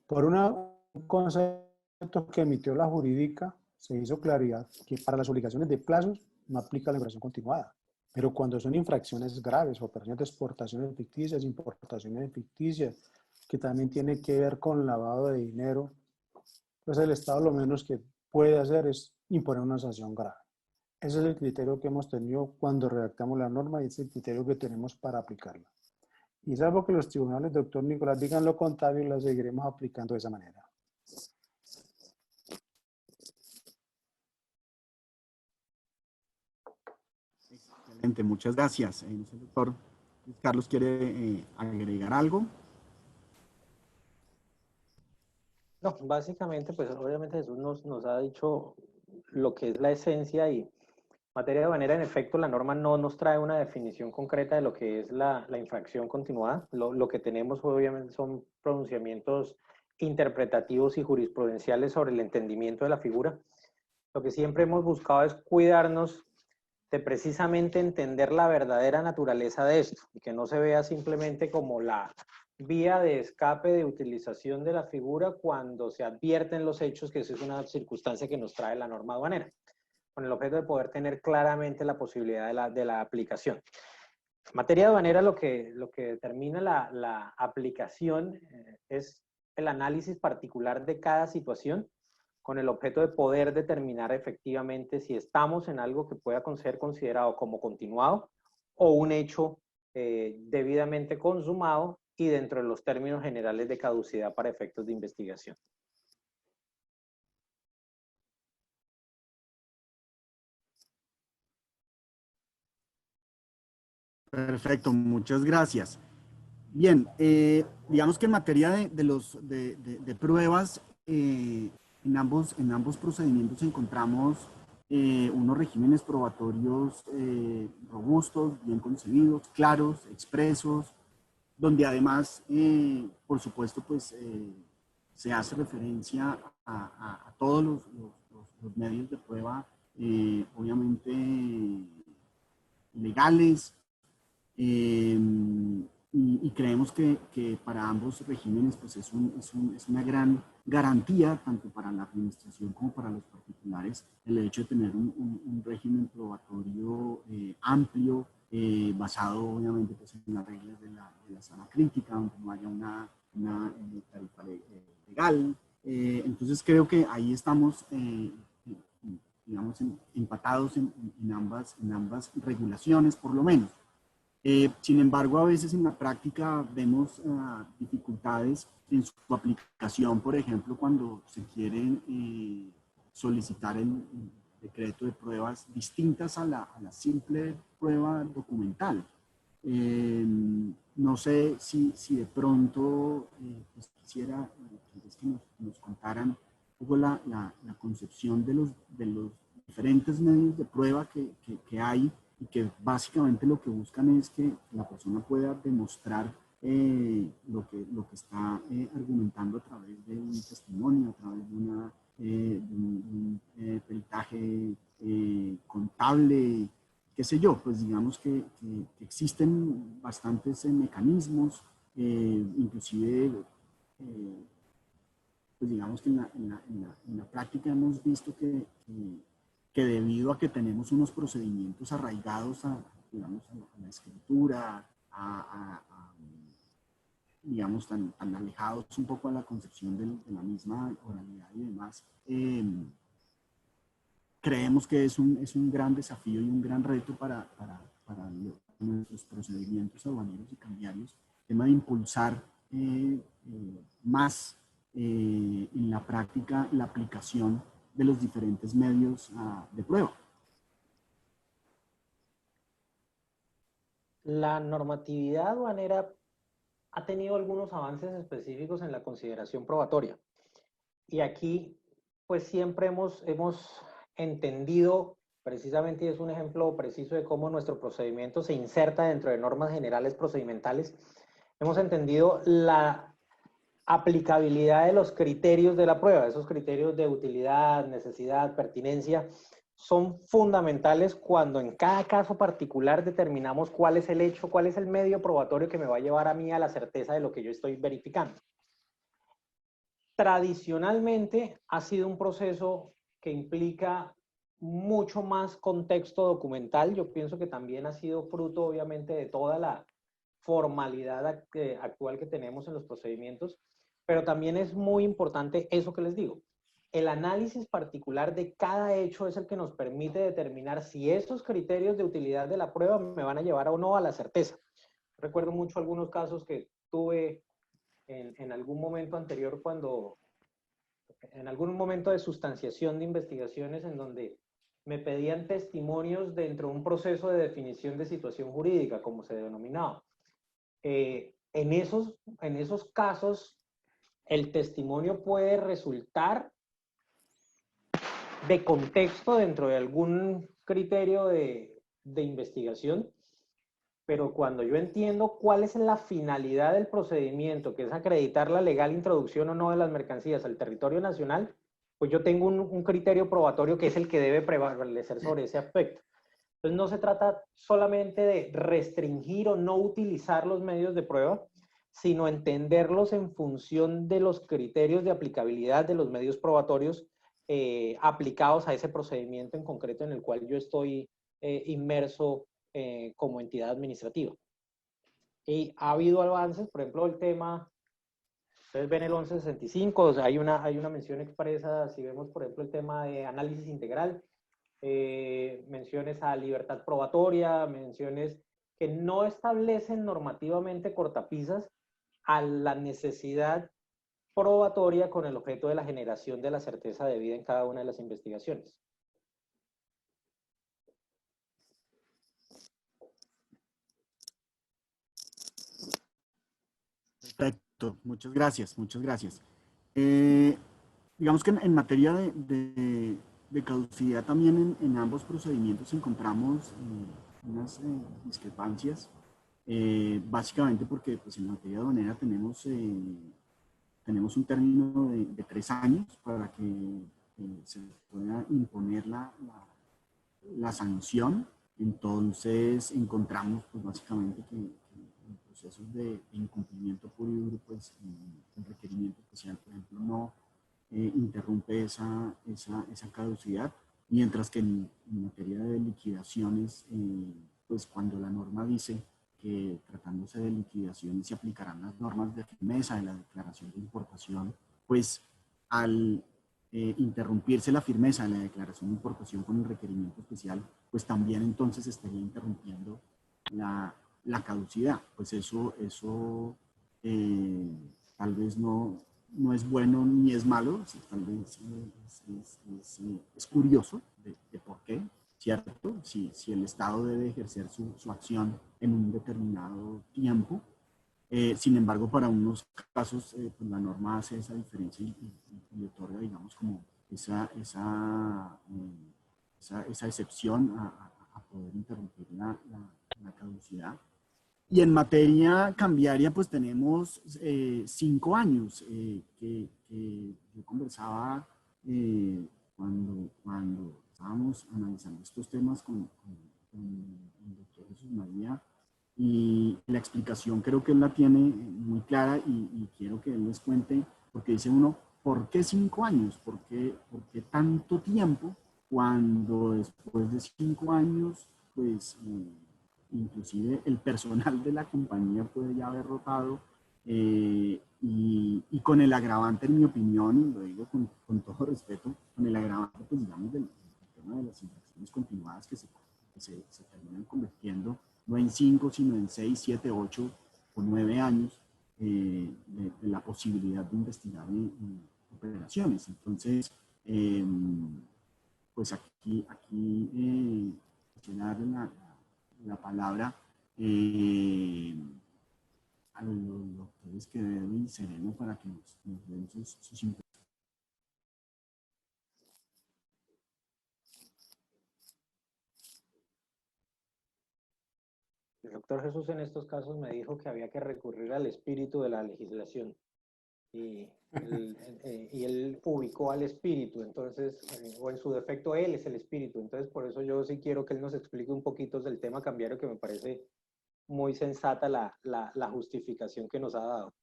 Por un concepto que emitió la jurídica, se hizo claridad que para las obligaciones de plazos no aplica la infracción continuada. Pero cuando son infracciones graves, operaciones de exportaciones ficticias, importaciones ficticias, que también tiene que ver con lavado de dinero, pues el Estado lo menos que puede hacer es imponer una sanción grave. Ese es el criterio que hemos tenido cuando redactamos la norma y ese es el criterio que tenemos para aplicarla. Y salvo que los tribunales, doctor Nicolás, digan lo contrario, la seguiremos aplicando de esa manera. Excelente, muchas gracias. No sé, doctor Carlos, ¿quiere agregar algo? No, básicamente, pues obviamente Jesús nos ha dicho lo que es la esencia y materia de manera, en efecto, la norma no nos trae una definición concreta de lo que es la infracción continuada. Lo que tenemos obviamente son pronunciamientos interpretativos y jurisprudenciales sobre el entendimiento de la figura. Lo que siempre hemos buscado es cuidarnos de precisamente entender la verdadera naturaleza de esto y que no se vea simplemente como la vía de escape de utilización de la figura cuando se advierten los hechos, que eso es una circunstancia que nos trae la norma aduanera, con el objeto de poder tener claramente la posibilidad de la aplicación. En materia aduanera, lo que determina la aplicación es el análisis particular de cada situación con el objeto de poder determinar efectivamente si estamos en algo que pueda ser considerado como continuado o un hecho debidamente consumado y dentro de los términos generales de caducidad para efectos de investigación. Perfecto, muchas gracias. Bien, digamos que en materia de pruebas, en ambos procedimientos encontramos unos regímenes probatorios robustos, bien concebidos, claros, expresos, donde además, por supuesto, pues se hace referencia a todos los medios de prueba, obviamente legales, y creemos que para ambos regímenes pues es una gran garantía, tanto para la administración como para los particulares, el hecho de tener un régimen probatorio amplio, basado obviamente pues, en las reglas de la sala crítica, donde no haya una tarifa legal. Entonces creo que ahí estamos, digamos, empatados en ambas regulaciones, por lo menos. Sin embargo, a veces en la práctica vemos dificultades en su aplicación, por ejemplo, cuando se quieren solicitar el decreto de pruebas distintas a la simple prueba documental. No sé si de pronto pues quisiera que nos contaran un poco la concepción de los diferentes medios de prueba que hay y que básicamente lo que buscan es que la persona pueda demostrar lo que está argumentando a través de un testimonio, a través de un peritaje contable, qué sé yo. Pues digamos que existen bastantes mecanismos, inclusive pues digamos que en la práctica hemos visto que debido a que tenemos unos procedimientos arraigados digamos, a la escritura, digamos, tan alejados un poco a la concepción de la misma oralidad y demás, creemos que es un gran desafío y un gran reto para nuestros procedimientos aduaneros y cambiarios, el tema de impulsar más en la práctica la aplicación de los diferentes medios de prueba. La normatividad aduanera ha tenido algunos avances específicos en la consideración probatoria. Y aquí, pues siempre hemos entendido, precisamente, y es un ejemplo preciso de cómo nuestro procedimiento se inserta dentro de normas generales procedimentales, hemos entendido la aplicabilidad de los criterios de la prueba. Esos criterios de utilidad, necesidad, pertinencia, son fundamentales cuando en cada caso particular determinamos cuál es el hecho, cuál es el medio probatorio que me va a llevar a mí a la certeza de lo que yo estoy verificando. Tradicionalmente ha sido un proceso que implica mucho más contexto documental. Yo pienso que también ha sido fruto, obviamente, de toda la formalidad actual que tenemos en los procedimientos, pero también es muy importante eso que les digo. El análisis particular de cada hecho es el que nos permite determinar si esos criterios de utilidad de la prueba me van a llevar o no a la certeza. Recuerdo mucho algunos casos que tuve en algún momento anterior, en algún momento de sustanciación de investigaciones en donde me pedían testimonios dentro de un proceso de definición de situación jurídica, como se denominaba. En esos casos, el testimonio puede resultar de contexto dentro de algún criterio de investigación, pero cuando yo entiendo cuál es la finalidad del procedimiento, que es acreditar la legal introducción o no de las mercancías al territorio nacional, pues yo tengo un criterio probatorio que es el que debe prevalecer sobre ese aspecto. Entonces no se trata solamente de restringir o no utilizar los medios de prueba, sino entenderlos en función de los criterios de aplicabilidad de los medios probatorios aplicados a ese procedimiento en concreto en el cual yo estoy inmerso como entidad administrativa. Y ha habido avances, por ejemplo, el tema, ustedes ven el 1165, o sea, hay una mención expresa, si vemos, por ejemplo, el tema de análisis integral, menciones a libertad probatoria, menciones que no establecen normativamente cortapisas a la necesidad probatoria con el objeto de la generación de la certeza debida en cada una de las investigaciones. Perfecto, muchas gracias, muchas gracias. Digamos que en materia de caducidad también en ambos procedimientos encontramos unas discrepancias, básicamente porque pues, en materia aduanera tenemos un término de 3 años para que se pueda imponer la sanción. Entonces encontramos pues, básicamente que en procesos de incumplimiento puro y duro, pues el requerimiento especial, por ejemplo, no interrumpe esa caducidad, mientras que en materia de liquidaciones, pues cuando la norma dice que tratándose de liquidaciones se aplicarán las normas de firmeza de la declaración de importación, pues al interrumpirse la firmeza de la declaración de importación con el requerimiento especial, pues también entonces estaría interrumpiendo la caducidad. Pues eso tal vez no es bueno ni es malo, tal vez es curioso de por qué, ¿cierto? Si el Estado debe ejercer su acción en un determinado tiempo. Sin embargo, para unos casos, pues la norma hace esa diferencia y le otorga, digamos, como esa excepción a poder interrumpir la caducidad. Y en materia cambiaria, pues tenemos 5 años que yo conversaba cuando estábamos analizando estos temas con el doctor Jesús María, y la explicación creo que él la tiene muy clara y quiero que él les cuente, porque dice uno, ¿por qué 5 años? ¿Por qué tanto tiempo cuando después de 5 años, pues inclusive el personal de la compañía puede ya haber rotado y con el agravante, en mi opinión, lo digo con todo respeto, con el agravante, pues digamos, del tema de las infracciones continuadas que se terminan convirtiendo no en 5, sino en 6, 7, 8 o 9 años de la posibilidad de investigar en operaciones. Entonces, pues aquí darle la palabra a los doctores Quevedo y Sereno para que nos den sus impresiones. El doctor Jesús en estos casos me dijo que había que recurrir al espíritu de la legislación y él ubicó al espíritu, entonces, o en su defecto él es el espíritu, entonces por eso yo sí quiero que él nos explique un poquito del tema cambiario, que me parece muy sensata la justificación que nos ha dado.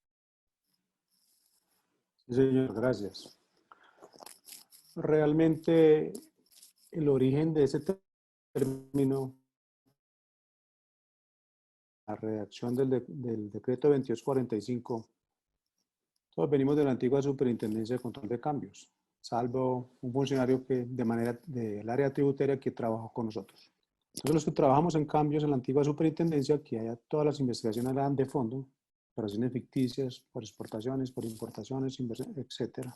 Sí, señor, gracias. Realmente el origen de ese término, la redacción del decreto 2245, todos venimos de la antigua Superintendencia de Control de Cambios, salvo un funcionario que de manera del área tributaria que trabajó con nosotros. Entonces los que trabajamos en cambios en la antigua Superintendencia, que haya todas las investigaciones eran de fondo, operaciones ficticias, por exportaciones, por importaciones, etcétera.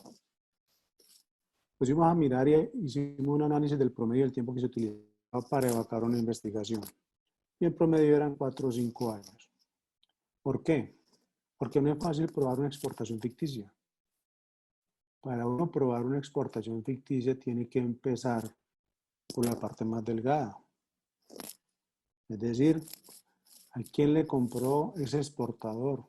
Pues íbamos a mirar y hicimos un análisis del promedio del tiempo que se utilizaba para evacuar una investigación. Y el promedio eran 4 o 5 años. ¿Por qué? Porque no es fácil probar una exportación ficticia. Para uno probar una exportación ficticia tiene que empezar por la parte más delgada. Es decir, ¿a quién le compró ese exportador?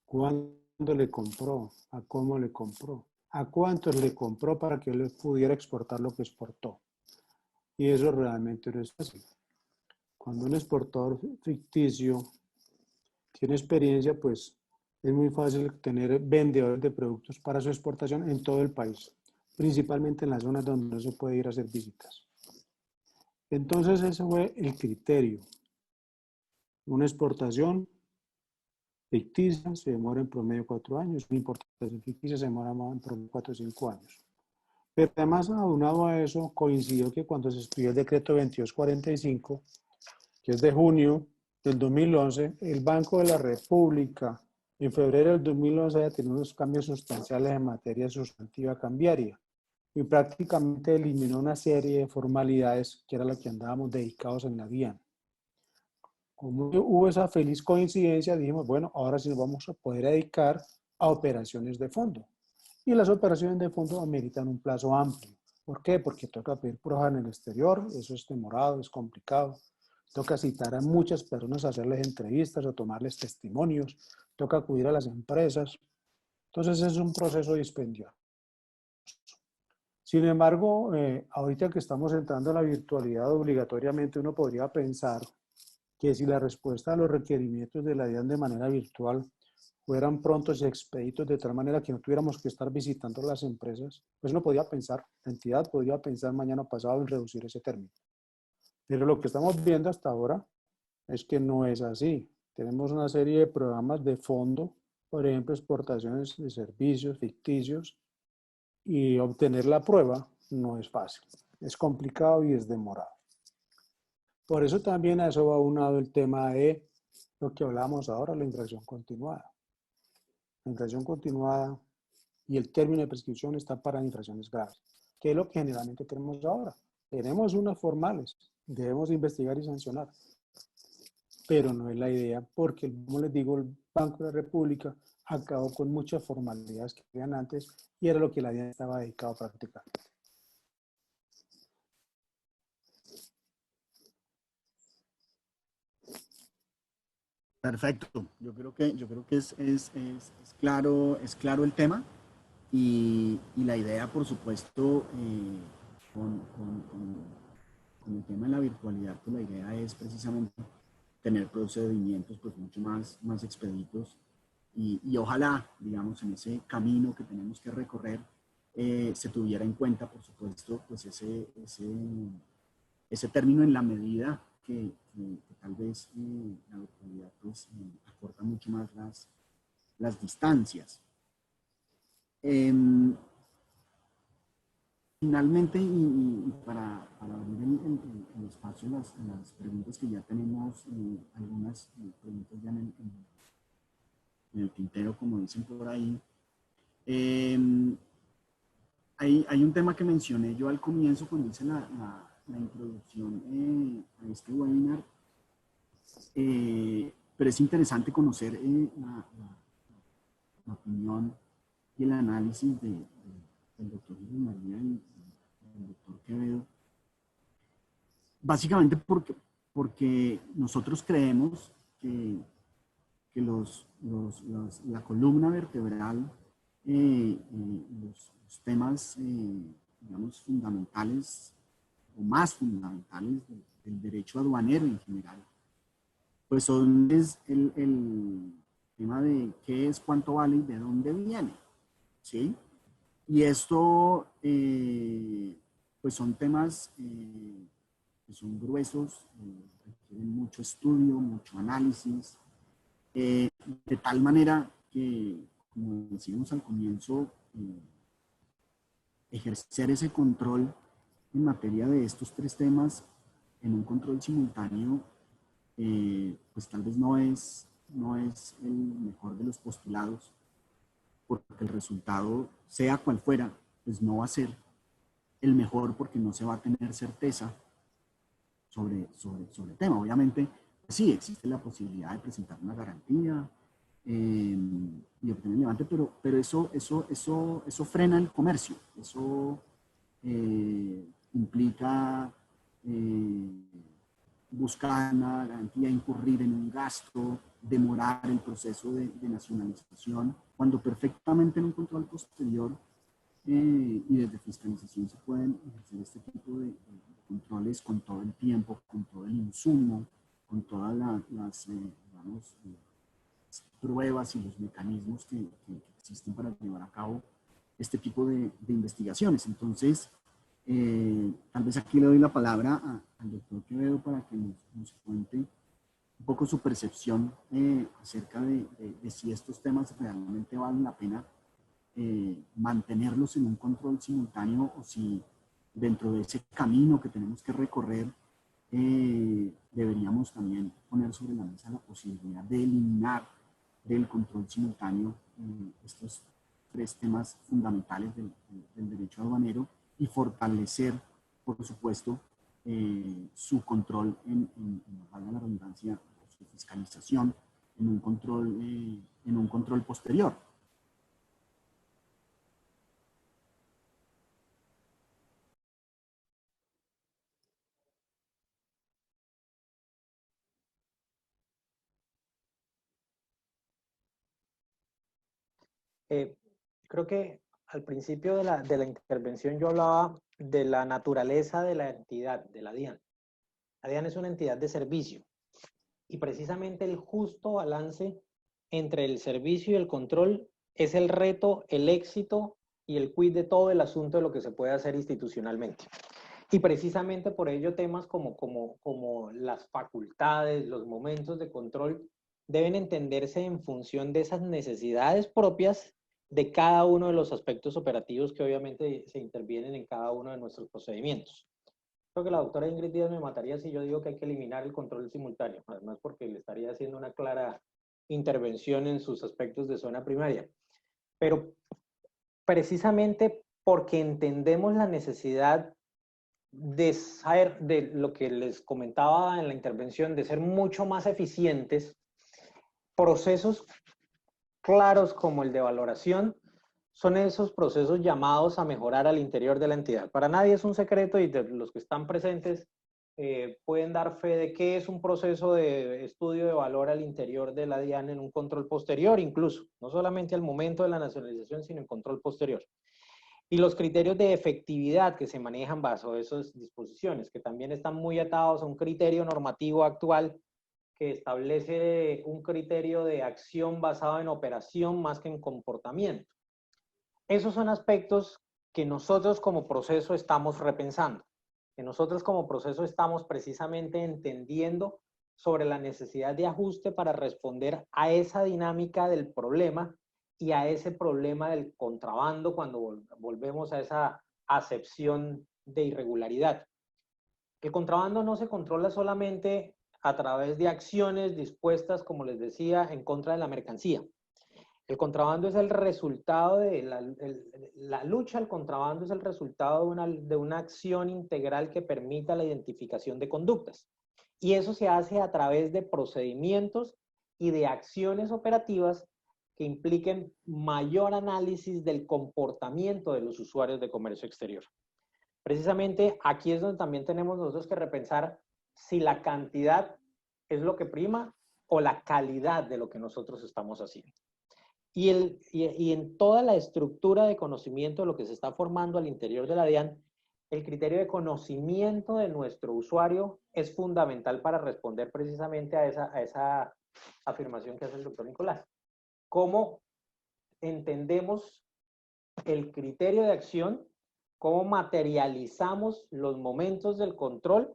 ¿Cuándo le compró? ¿A cómo le compró? ¿A cuántos le compró para que él pudiera exportar lo que exportó? Y eso realmente no es fácil. Cuando un exportador ficticio tiene experiencia, pues es muy fácil tener vendedores de productos para su exportación en todo el país, principalmente en las zonas donde no se puede ir a hacer visitas. Entonces ese fue el criterio. Una exportación ficticia se demora en promedio 4 años, una importación ficticia se demora en promedio 4 o 5 años. Pero además, aunado a eso, coincidió que cuando se estudió el decreto 2245, que es de junio del 2011, el Banco de la República en febrero del 2011 ya tenía unos cambios sustanciales en materia sustantiva cambiaria y prácticamente eliminó una serie de formalidades que era la que andábamos dedicados en la DIAN. Como hubo esa feliz coincidencia, dijimos, bueno, ahora sí nos vamos a poder dedicar a operaciones de fondo. Y las operaciones de fondo ameritan un plazo amplio. ¿Por qué? Porque toca pedir pruebas en el exterior, eso es demorado, es complicado. Toca citar a muchas personas, hacerles entrevistas o tomarles testimonios. Toca acudir a las empresas. Entonces es un proceso dispendioso. Sin embargo, ahorita que estamos entrando a la virtualidad, obligatoriamente uno podría pensar que si la respuesta a los requerimientos de la DIAN de manera virtual fueran prontos y expeditos de tal manera que no tuviéramos que estar visitando las empresas, pues uno podría pensar, la entidad podría pensar mañana pasado en reducir ese término. Pero lo que estamos viendo hasta ahora es que no es así. Tenemos una serie de programas de fondo, por ejemplo, exportaciones de servicios ficticios, y obtener la prueba no es fácil. Es complicado y es demorado. Por eso también a eso va unado el tema de lo que hablamos ahora, la infracción continuada. La infracción continuada y el término de prescripción está para infracciones graves, que es lo que generalmente tenemos ahora. Tenemos unas formales, debemos investigar y sancionar, pero no es la idea porque, como les digo, el Banco de la República acabó con muchas formalidades que habían antes y era lo que la DIAN estaba dedicado a practicar. Perfecto. Yo creo que es claro el tema y la idea, por supuesto, con el tema de la virtualidad, pues la idea es precisamente tener procedimientos pues mucho más expeditos y ojalá, digamos, en ese camino que tenemos que recorrer se tuviera en cuenta, por supuesto, pues ese término en la medida que tal vez la virtualidad pues, acorta mucho más las distancias. Finalmente, y para abrir el espacio a las preguntas que ya tenemos, algunas preguntas ya en el tintero, como dicen por ahí. Hay un tema que mencioné yo al comienzo cuando hice la introducción a este webinar, pero es interesante conocer la opinión y el análisis del doctor Jesús María y del doctor Quevedo, básicamente porque nosotros creemos que la columna vertebral, los temas, digamos, fundamentales o más fundamentales del derecho aduanero en general, pues son el tema de qué es, cuánto vale y de dónde viene, ¿sí? Y esto, pues son temas que son gruesos, requieren mucho estudio, mucho análisis, de tal manera que, como decíamos al comienzo, ejercer ese control en materia de estos tres temas en un control simultáneo, pues tal vez no es el mejor de los postulados, porque el resultado, sea cual fuera, pues no va a ser el mejor porque no se va a tener certeza sobre el tema. Obviamente, sí, existe la posibilidad de presentar una garantía y obtener el levante, pero eso frena el comercio. Eso implica buscar una garantía, incurrir en un gasto, demorar el proceso de nacionalización, cuando perfectamente en un control posterior y desde fiscalización se pueden ejercer este tipo de controles con todo el tiempo, con todo el insumo, con todas las digamos, pruebas y los mecanismos que existen para llevar a cabo este tipo de investigaciones. Entonces, tal vez aquí le doy la palabra al doctor Quevedo para que nos cuente un poco su percepción acerca de si estos temas realmente valen la pena mantenerlos en un control simultáneo o si dentro de ese camino que tenemos que recorrer deberíamos también poner sobre la mesa la posibilidad de eliminar del control simultáneo estos tres temas fundamentales del derecho aduanero y fortalecer, por supuesto, su control valga la redundancia, su fiscalización en un control posterior. Creo que al principio de la intervención yo hablaba de la naturaleza de la entidad, de la DIAN. La DIAN es una entidad de servicio y precisamente el justo balance entre el servicio y el control es el reto, el éxito y el quid de todo el asunto de lo que se puede hacer institucionalmente. Y precisamente por ello temas como las facultades, los momentos de control deben entenderse en función de esas necesidades propias de cada uno de los aspectos operativos que obviamente se intervienen en cada uno de nuestros procedimientos. Creo que la doctora Ingrid Díaz me mataría si yo digo que hay que eliminar el control simultáneo, además porque le estaría haciendo una clara intervención en sus aspectos de zona primaria. Pero precisamente porque entendemos la necesidad de saber, de lo que les comentaba en la intervención, de ser mucho más eficientes, procesos claros como el de valoración son esos procesos llamados a mejorar al interior de la entidad. Para nadie es un secreto y de los que están presentes pueden dar fe de qué es un proceso de estudio de valor al interior de la DIAN en un control posterior incluso, no solamente al momento de la nacionalización, sino en control posterior. Y los criterios de efectividad que se manejan bajo esas disposiciones, que también están muy atados a un criterio normativo actual que establece un criterio de acción basado en operación más que en comportamiento. Esos son aspectos que nosotros como proceso estamos repensando. que nosotros como proceso estamos precisamente entendiendo sobre la necesidad de ajuste para responder a esa dinámica del problema y a ese problema del contrabando cuando volvemos a esa acepción de irregularidad. El contrabando no se controla solamente a través de acciones dispuestas, como les decía, en contra de la mercancía. El contrabando es el resultado de la lucha al contrabando, es el resultado de una acción integral que permita la identificación de conductas. Y eso se hace a través de procedimientos y de acciones operativas que impliquen mayor análisis del comportamiento de los usuarios de comercio exterior. Precisamente aquí es donde también tenemos nosotros que repensar si la cantidad es lo que prima o la calidad de lo que nosotros estamos haciendo. Y en toda la estructura de conocimiento de lo que se está formando al interior de la DIAN, el criterio de conocimiento de nuestro usuario es fundamental para responder precisamente a esa afirmación que hace el doctor Nicolás. ¿Cómo entendemos el criterio de acción? ¿Cómo materializamos los momentos del control?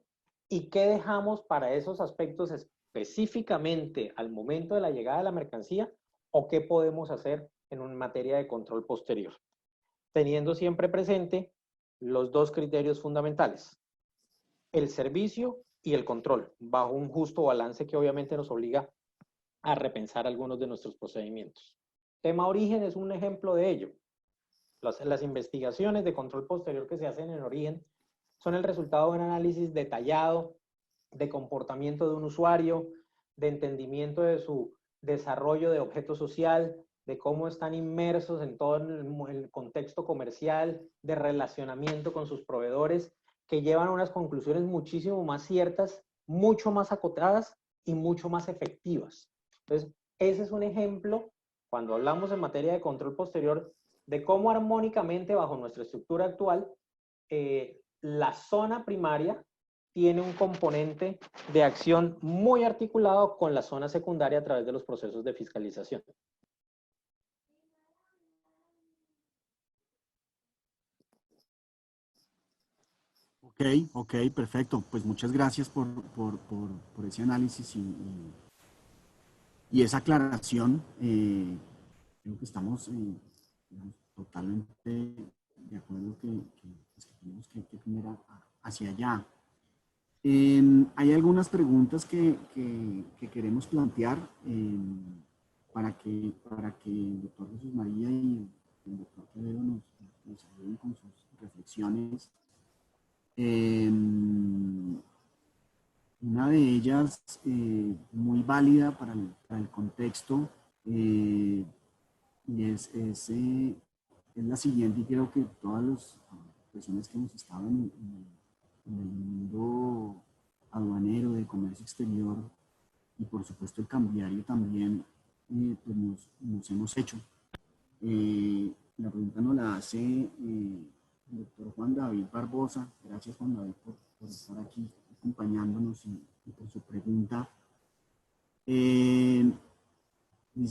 ¿Y qué dejamos para esos aspectos específicamente al momento de la llegada de la mercancía? ¿O qué podemos hacer en materia de control posterior? Teniendo siempre presente los dos criterios fundamentales, el servicio y el control, bajo un justo balance que obviamente nos obliga a repensar algunos de nuestros procedimientos. Tema origen es un ejemplo de ello. Las investigaciones de control posterior que se hacen en origen son el resultado de un análisis detallado de comportamiento de un usuario, de entendimiento de su desarrollo de objeto social, de cómo están inmersos en todo el contexto comercial, de relacionamiento con sus proveedores, que llevan a unas conclusiones muchísimo más ciertas, mucho más acotadas y mucho más efectivas. Entonces, ese es un ejemplo, cuando hablamos en materia de control posterior, de cómo armónicamente, bajo nuestra estructura actual, la zona primaria tiene un componente de acción muy articulado con la zona secundaria a través de los procesos de fiscalización. Ok, perfecto. Pues muchas gracias por ese análisis y esa aclaración. Creo que estamos totalmente de acuerdo que tenemos que tener hacia allá. Hay algunas preguntas que queremos plantear para que el doctor Jesús María y el doctor Quevedo nos ayuden con sus reflexiones. Una de ellas muy válida para el contexto y es la siguiente, y creo que todas las personas que hemos estado en el mundo aduanero, de comercio exterior y por supuesto el cambiario también, pues nos hemos hecho. La pregunta nos la hace el doctor Juan David Barbosa. Gracias, Juan David, por estar aquí acompañándonos y por su pregunta. Dice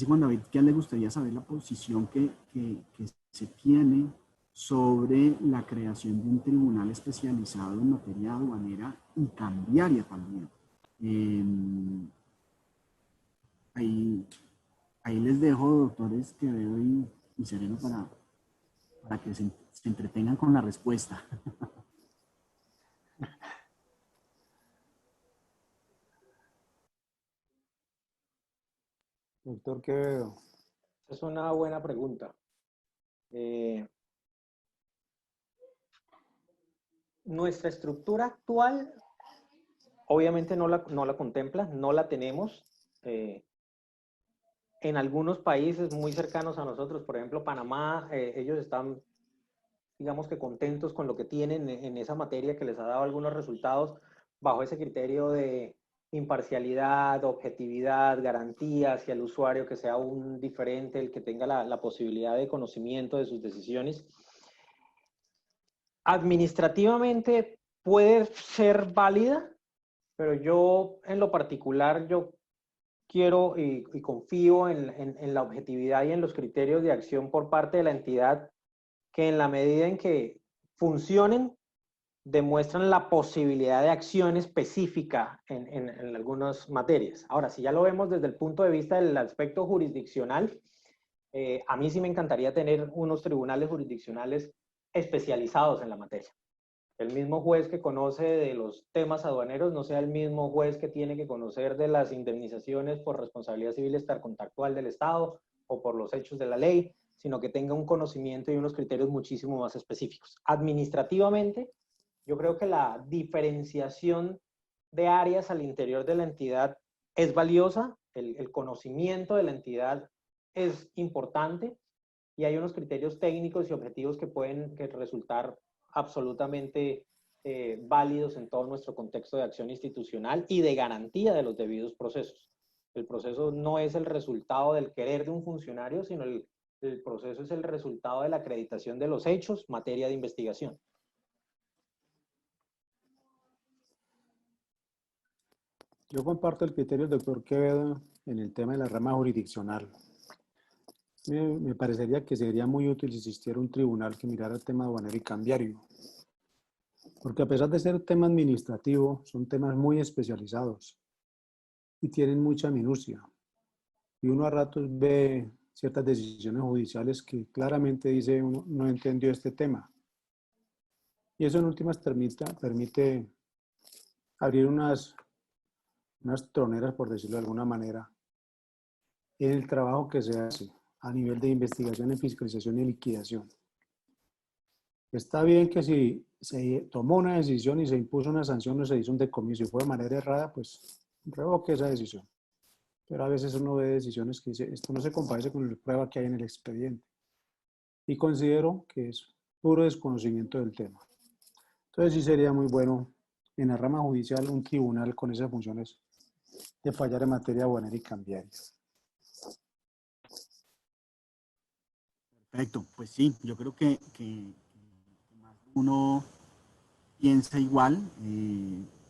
Juan David que a él le gustaría saber la posición que se tiene sobre la creación de un tribunal especializado en materia aduanera y cambiaria también. Ahí les dejo, doctores Quevedo y Sereno, para que se entretengan con la respuesta. Doctor Quevedo. Es una buena pregunta. Nuestra estructura actual obviamente no la contempla, no la tenemos. En algunos países muy cercanos a nosotros, por ejemplo Panamá, ellos están, digamos que contentos con lo que tienen en esa materia, que les ha dado algunos resultados bajo ese criterio de imparcialidad, objetividad, garantía hacia el usuario, que sea un diferente, el que tenga la posibilidad de conocimiento de sus decisiones. Administrativamente puede ser válida, pero yo en lo particular, yo quiero y confío en la objetividad y en los criterios de acción por parte de la entidad, que en la medida en que funcionen, demuestran la posibilidad de acción específica en algunas materias. Ahora, si ya lo vemos desde el punto de vista del aspecto jurisdiccional, a mí sí me encantaría tener unos tribunales jurisdiccionales especializados en la materia. El mismo juez que conoce de los temas aduaneros no sea el mismo juez que tiene que conocer de las indemnizaciones por responsabilidad civil extracontractual del Estado o por los hechos de la ley, sino que tenga un conocimiento y unos criterios muchísimo más específicos. Administrativamente, yo creo que la diferenciación de áreas al interior de la entidad es valiosa, el conocimiento de la entidad es importante y hay unos criterios técnicos y objetivos que pueden resultar absolutamente válidos en todo nuestro contexto de acción institucional y de garantía de los debidos procesos. El proceso no es el resultado del querer de un funcionario, sino el proceso es el resultado de la acreditación de los hechos, materia de investigación. Yo comparto el criterio del doctor Quevedo en el tema de la rama jurisdiccional. Me parecería que sería muy útil si existiera un tribunal que mirara el tema aduanero y cambiario. Porque a pesar de ser tema administrativo, son temas muy especializados y tienen mucha minucia. Y uno a ratos ve ciertas decisiones judiciales que claramente dice uno no entendió este tema. Y eso en últimas permite abrir unas troneras, por decirlo de alguna manera, en el trabajo que se hace a nivel de investigación, en fiscalización y liquidación. Está bien que si se tomó una decisión y se impuso una sanción o se hizo un decomiso y fue de manera errada, pues revoque esa decisión. Pero a veces uno ve decisiones que dice, esto no se compadece con la prueba que hay en el expediente. Y considero que es puro desconocimiento del tema. Entonces sí sería muy bueno en la rama judicial un tribunal con esas funciones de fallar en materia aduanera y cambiaria. Perfecto, pues sí, yo creo que más uno piensa igual,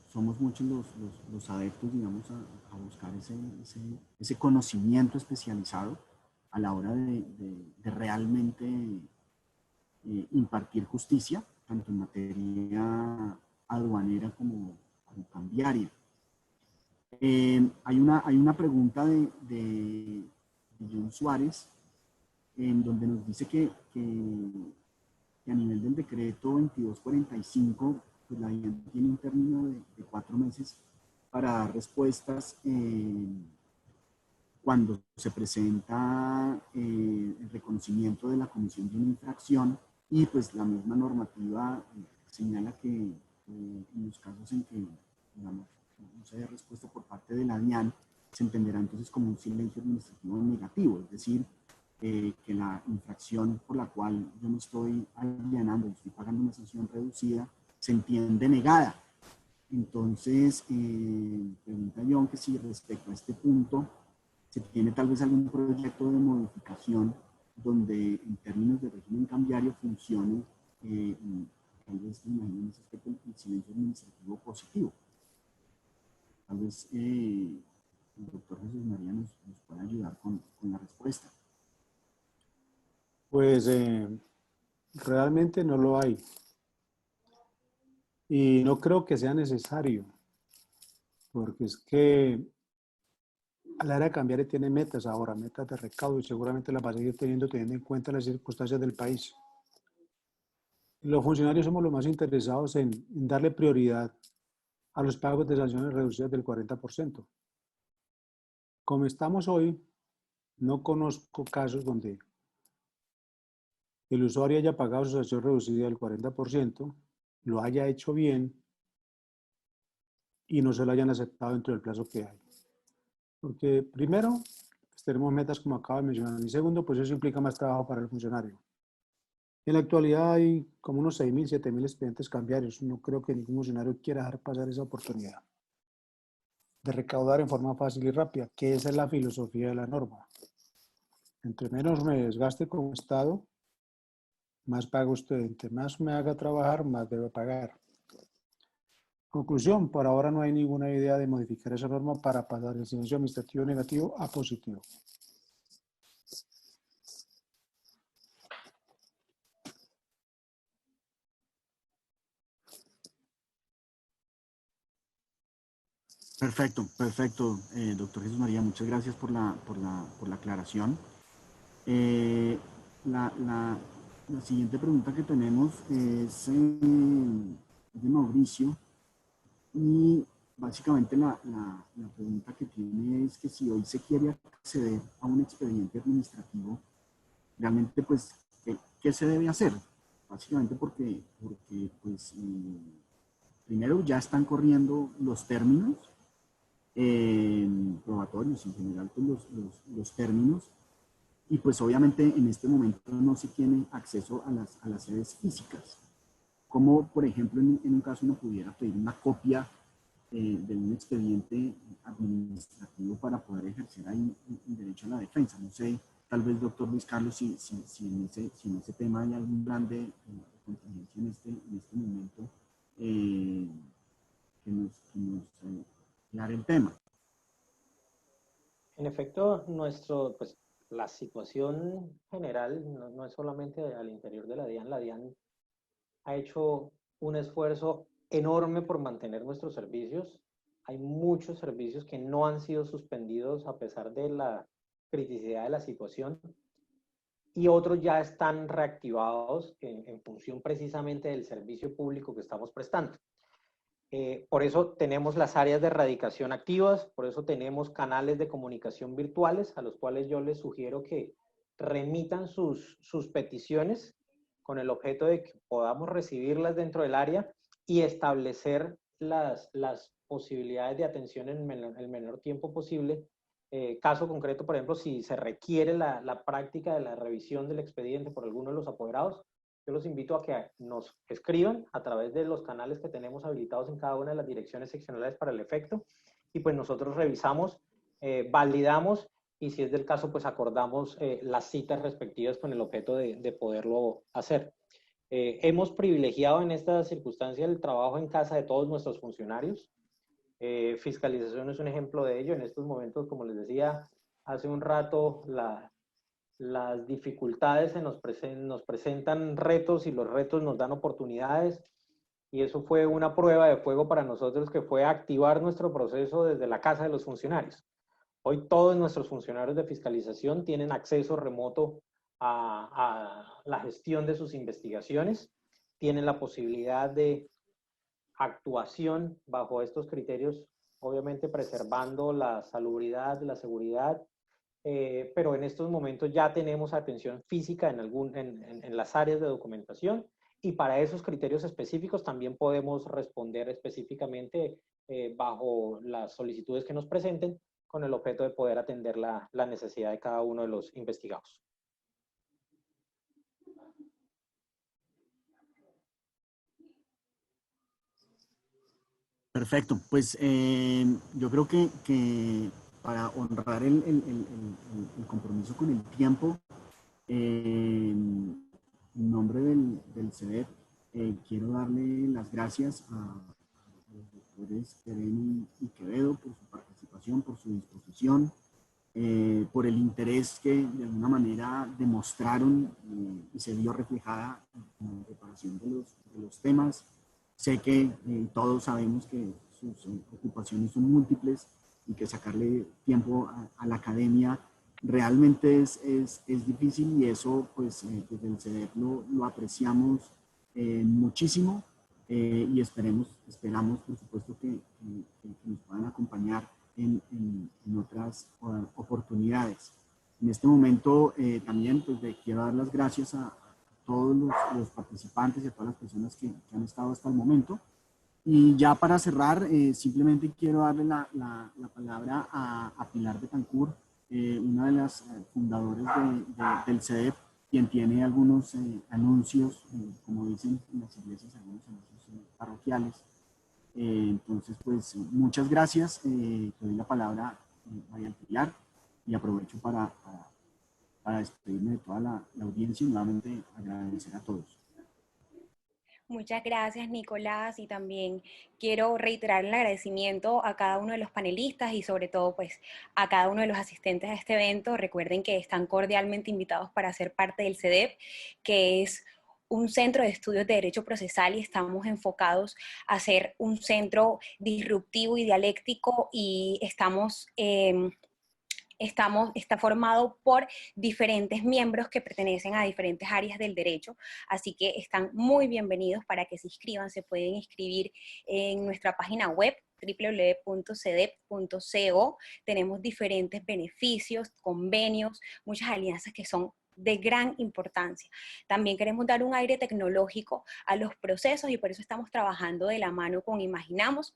somos muchos los adeptos, digamos, a buscar ese conocimiento especializado a la hora de realmente impartir justicia, tanto en materia aduanera como cambiaria. Hay una pregunta de John Suárez, en donde nos dice que a nivel del decreto 2245, pues la DIAN tiene un término de 4 meses para dar respuestas cuando se presenta el reconocimiento de la comisión de una infracción, y pues la misma normativa señala que en los casos en que, digamos, no se dé respuesta por parte de la DIAN, se entenderá entonces como un silencio administrativo negativo, es decir, que la infracción por la cual yo me estoy allanando, estoy pagando una sanción reducida, se entiende negada. Entonces, pregunta John que si respecto a este punto se tiene tal vez algún proyecto de modificación donde en términos de régimen cambiario funcione, tal vez imaginen ese aspecto del silencio administrativo positivo. Tal vez el doctor Jesús María nos pueda ayudar con la respuesta. Pues realmente no lo hay. Y no creo que sea necesario, porque es que el área cambiaria tiene metas ahora, metas de recaudo, y seguramente las va a seguir teniendo en cuenta las circunstancias del país. Los funcionarios somos los más interesados en darle prioridad a los pagos de sanciones reducidas del 40%. Como estamos hoy, no conozco casos donde el usuario haya pagado su sanción reducida del 40%, lo haya hecho bien y no se lo hayan aceptado dentro del plazo que hay. Porque primero, pues tenemos metas como acabo de mencionar, y segundo, pues eso implica más trabajo para el funcionario. En la actualidad hay como unos 6.000, 7.000 expedientes cambiarios. No creo que ningún funcionario quiera dejar pasar esa oportunidad de recaudar en forma fácil y rápida, que esa es la filosofía de la norma. Entre menos me desgaste como Estado, más paga usted. Entre más me haga trabajar, más debe pagar. Conclusión, por ahora no hay ninguna idea de modificar esa norma para pasar del silencio administrativo negativo a positivo. Perfecto, perfecto, doctor Jesús María, muchas gracias por la aclaración. Eh, la siguiente pregunta que tenemos es de Mauricio, y básicamente la pregunta que tiene es que si hoy se quiere acceder a un expediente administrativo, realmente pues, ¿qué se debe hacer? Básicamente porque pues, primero ya están corriendo los términos probatorios, en general pues los términos, y pues obviamente en este momento no se tiene acceso a las sedes físicas. Como por ejemplo en un caso uno pudiera pedir una copia de un expediente administrativo para poder ejercer ahí el derecho a la defensa. No sé, tal vez doctor Luis Carlos, si en ese tema hay algún plan de contingencia en este momento que nos aclare el tema. En efecto, pues, la situación general no es solamente al interior de la DIAN. La DIAN ha hecho un esfuerzo enorme por mantener nuestros servicios. Hay muchos servicios que no han sido suspendidos a pesar de la criticidad de la situación, y otros ya están reactivados en función precisamente del servicio público que estamos prestando. Por eso tenemos las áreas de erradicación activas, por eso tenemos canales de comunicación virtuales a los cuales yo les sugiero que remitan sus peticiones con el objeto de que podamos recibirlas dentro del área y establecer las posibilidades de atención en el menor tiempo posible. Caso concreto, por ejemplo, si se requiere la práctica de la revisión del expediente por alguno de los apoderados, yo los invito a que nos escriban a través de los canales que tenemos habilitados en cada una de las direcciones seccionales para el efecto, y pues nosotros revisamos, validamos, y si es del caso, pues acordamos las citas respectivas con el objeto de poderlo hacer. Hemos privilegiado en esta circunstancia el trabajo en casa de todos nuestros funcionarios. Fiscalización es un ejemplo de ello. En estos momentos, como les decía hace un rato, las dificultades nos presentan retos, y los retos nos dan oportunidades, y eso fue una prueba de fuego para nosotros, que fue activar nuestro proceso desde la casa de los funcionarios. Hoy todos nuestros funcionarios de fiscalización tienen acceso remoto a la gestión de sus investigaciones, tienen la posibilidad de actuación bajo estos criterios, obviamente preservando la salubridad, la seguridad, pero en estos momentos ya tenemos atención física en las áreas de documentación, y para esos criterios específicos también podemos responder específicamente bajo las solicitudes que nos presenten, con el objeto de poder atender la necesidad de cada uno de los investigados. Perfecto, pues yo creo que para honrar el compromiso con el tiempo, en nombre del CEDEP, quiero darle las gracias a los doctores Pereni y Quevedo por su participación, por su disposición, por el interés que de alguna manera demostraron y se vio reflejada en la preparación de los temas. Sé que todos sabemos que sus ocupaciones son múltiples y que sacarle tiempo a la academia realmente es difícil, y eso pues desde el CEDEP lo apreciamos muchísimo, y esperamos por supuesto que nos puedan acompañar en otras oportunidades. En este momento también pues quiero dar las gracias a todos los participantes y a todas las personas que han estado hasta el momento. Y ya para cerrar, simplemente quiero darle la palabra a Pilar Betancourt, una de las fundadoras del CEDEP, quien tiene algunos anuncios, como dicen en las iglesias, algunos anuncios parroquiales. Entonces, pues muchas gracias. Te doy la palabra, María Pilar, y aprovecho para despedirme de toda la audiencia y nuevamente agradecer a todos. Muchas gracias, Nicolás, y también quiero reiterar el agradecimiento a cada uno de los panelistas y sobre todo pues a cada uno de los asistentes a este evento. Recuerden que están cordialmente invitados para ser parte del CEDEP, que es un centro de estudios de derecho procesal y estamos enfocados a ser un centro disruptivo y dialéctico, y está formado por diferentes miembros que pertenecen a diferentes áreas del derecho, así que están muy bienvenidos para que se inscriban. Se pueden inscribir en nuestra página web www.cedep.co. Tenemos diferentes beneficios, convenios, muchas alianzas que son de gran importancia. También queremos dar un aire tecnológico a los procesos y por eso estamos trabajando de la mano con Imaginamos.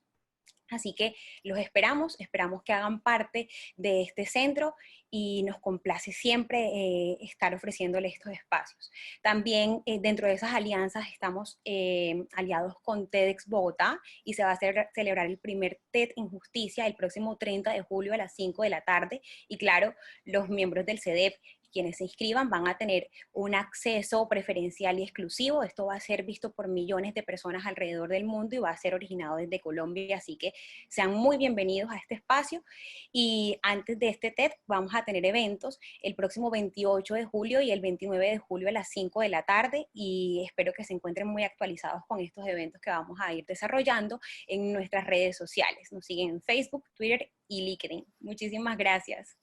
Así que los esperamos que hagan parte de este centro y nos complace siempre estar ofreciéndoles estos espacios. También dentro de esas alianzas estamos aliados con TEDx Bogotá y se va a celebrar el primer TED en Justicia el próximo 30 de julio a las 5 de la tarde. Y claro, los miembros del CEDEP, quienes se inscriban, van a tener un acceso preferencial y exclusivo. Esto va a ser visto por millones de personas alrededor del mundo y va a ser originado desde Colombia, así que sean muy bienvenidos a este espacio. Y antes de este TED vamos a tener eventos el próximo 28 de julio y el 29 de julio a las 5 de la tarde, y espero que se encuentren muy actualizados con estos eventos que vamos a ir desarrollando en nuestras redes sociales. Nos siguen en Facebook, Twitter y LinkedIn. Muchísimas gracias.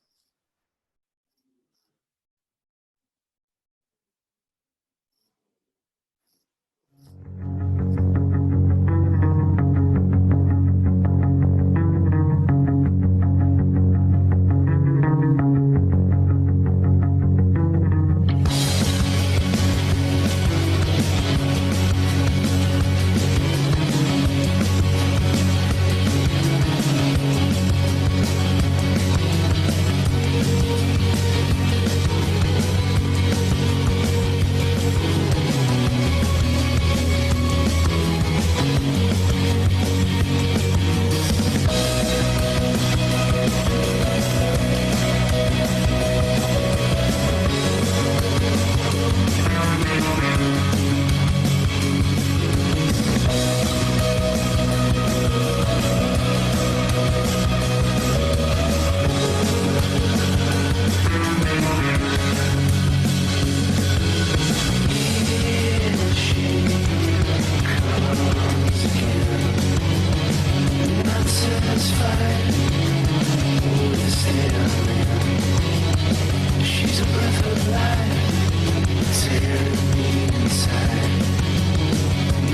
Inside,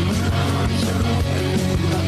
my arms are open.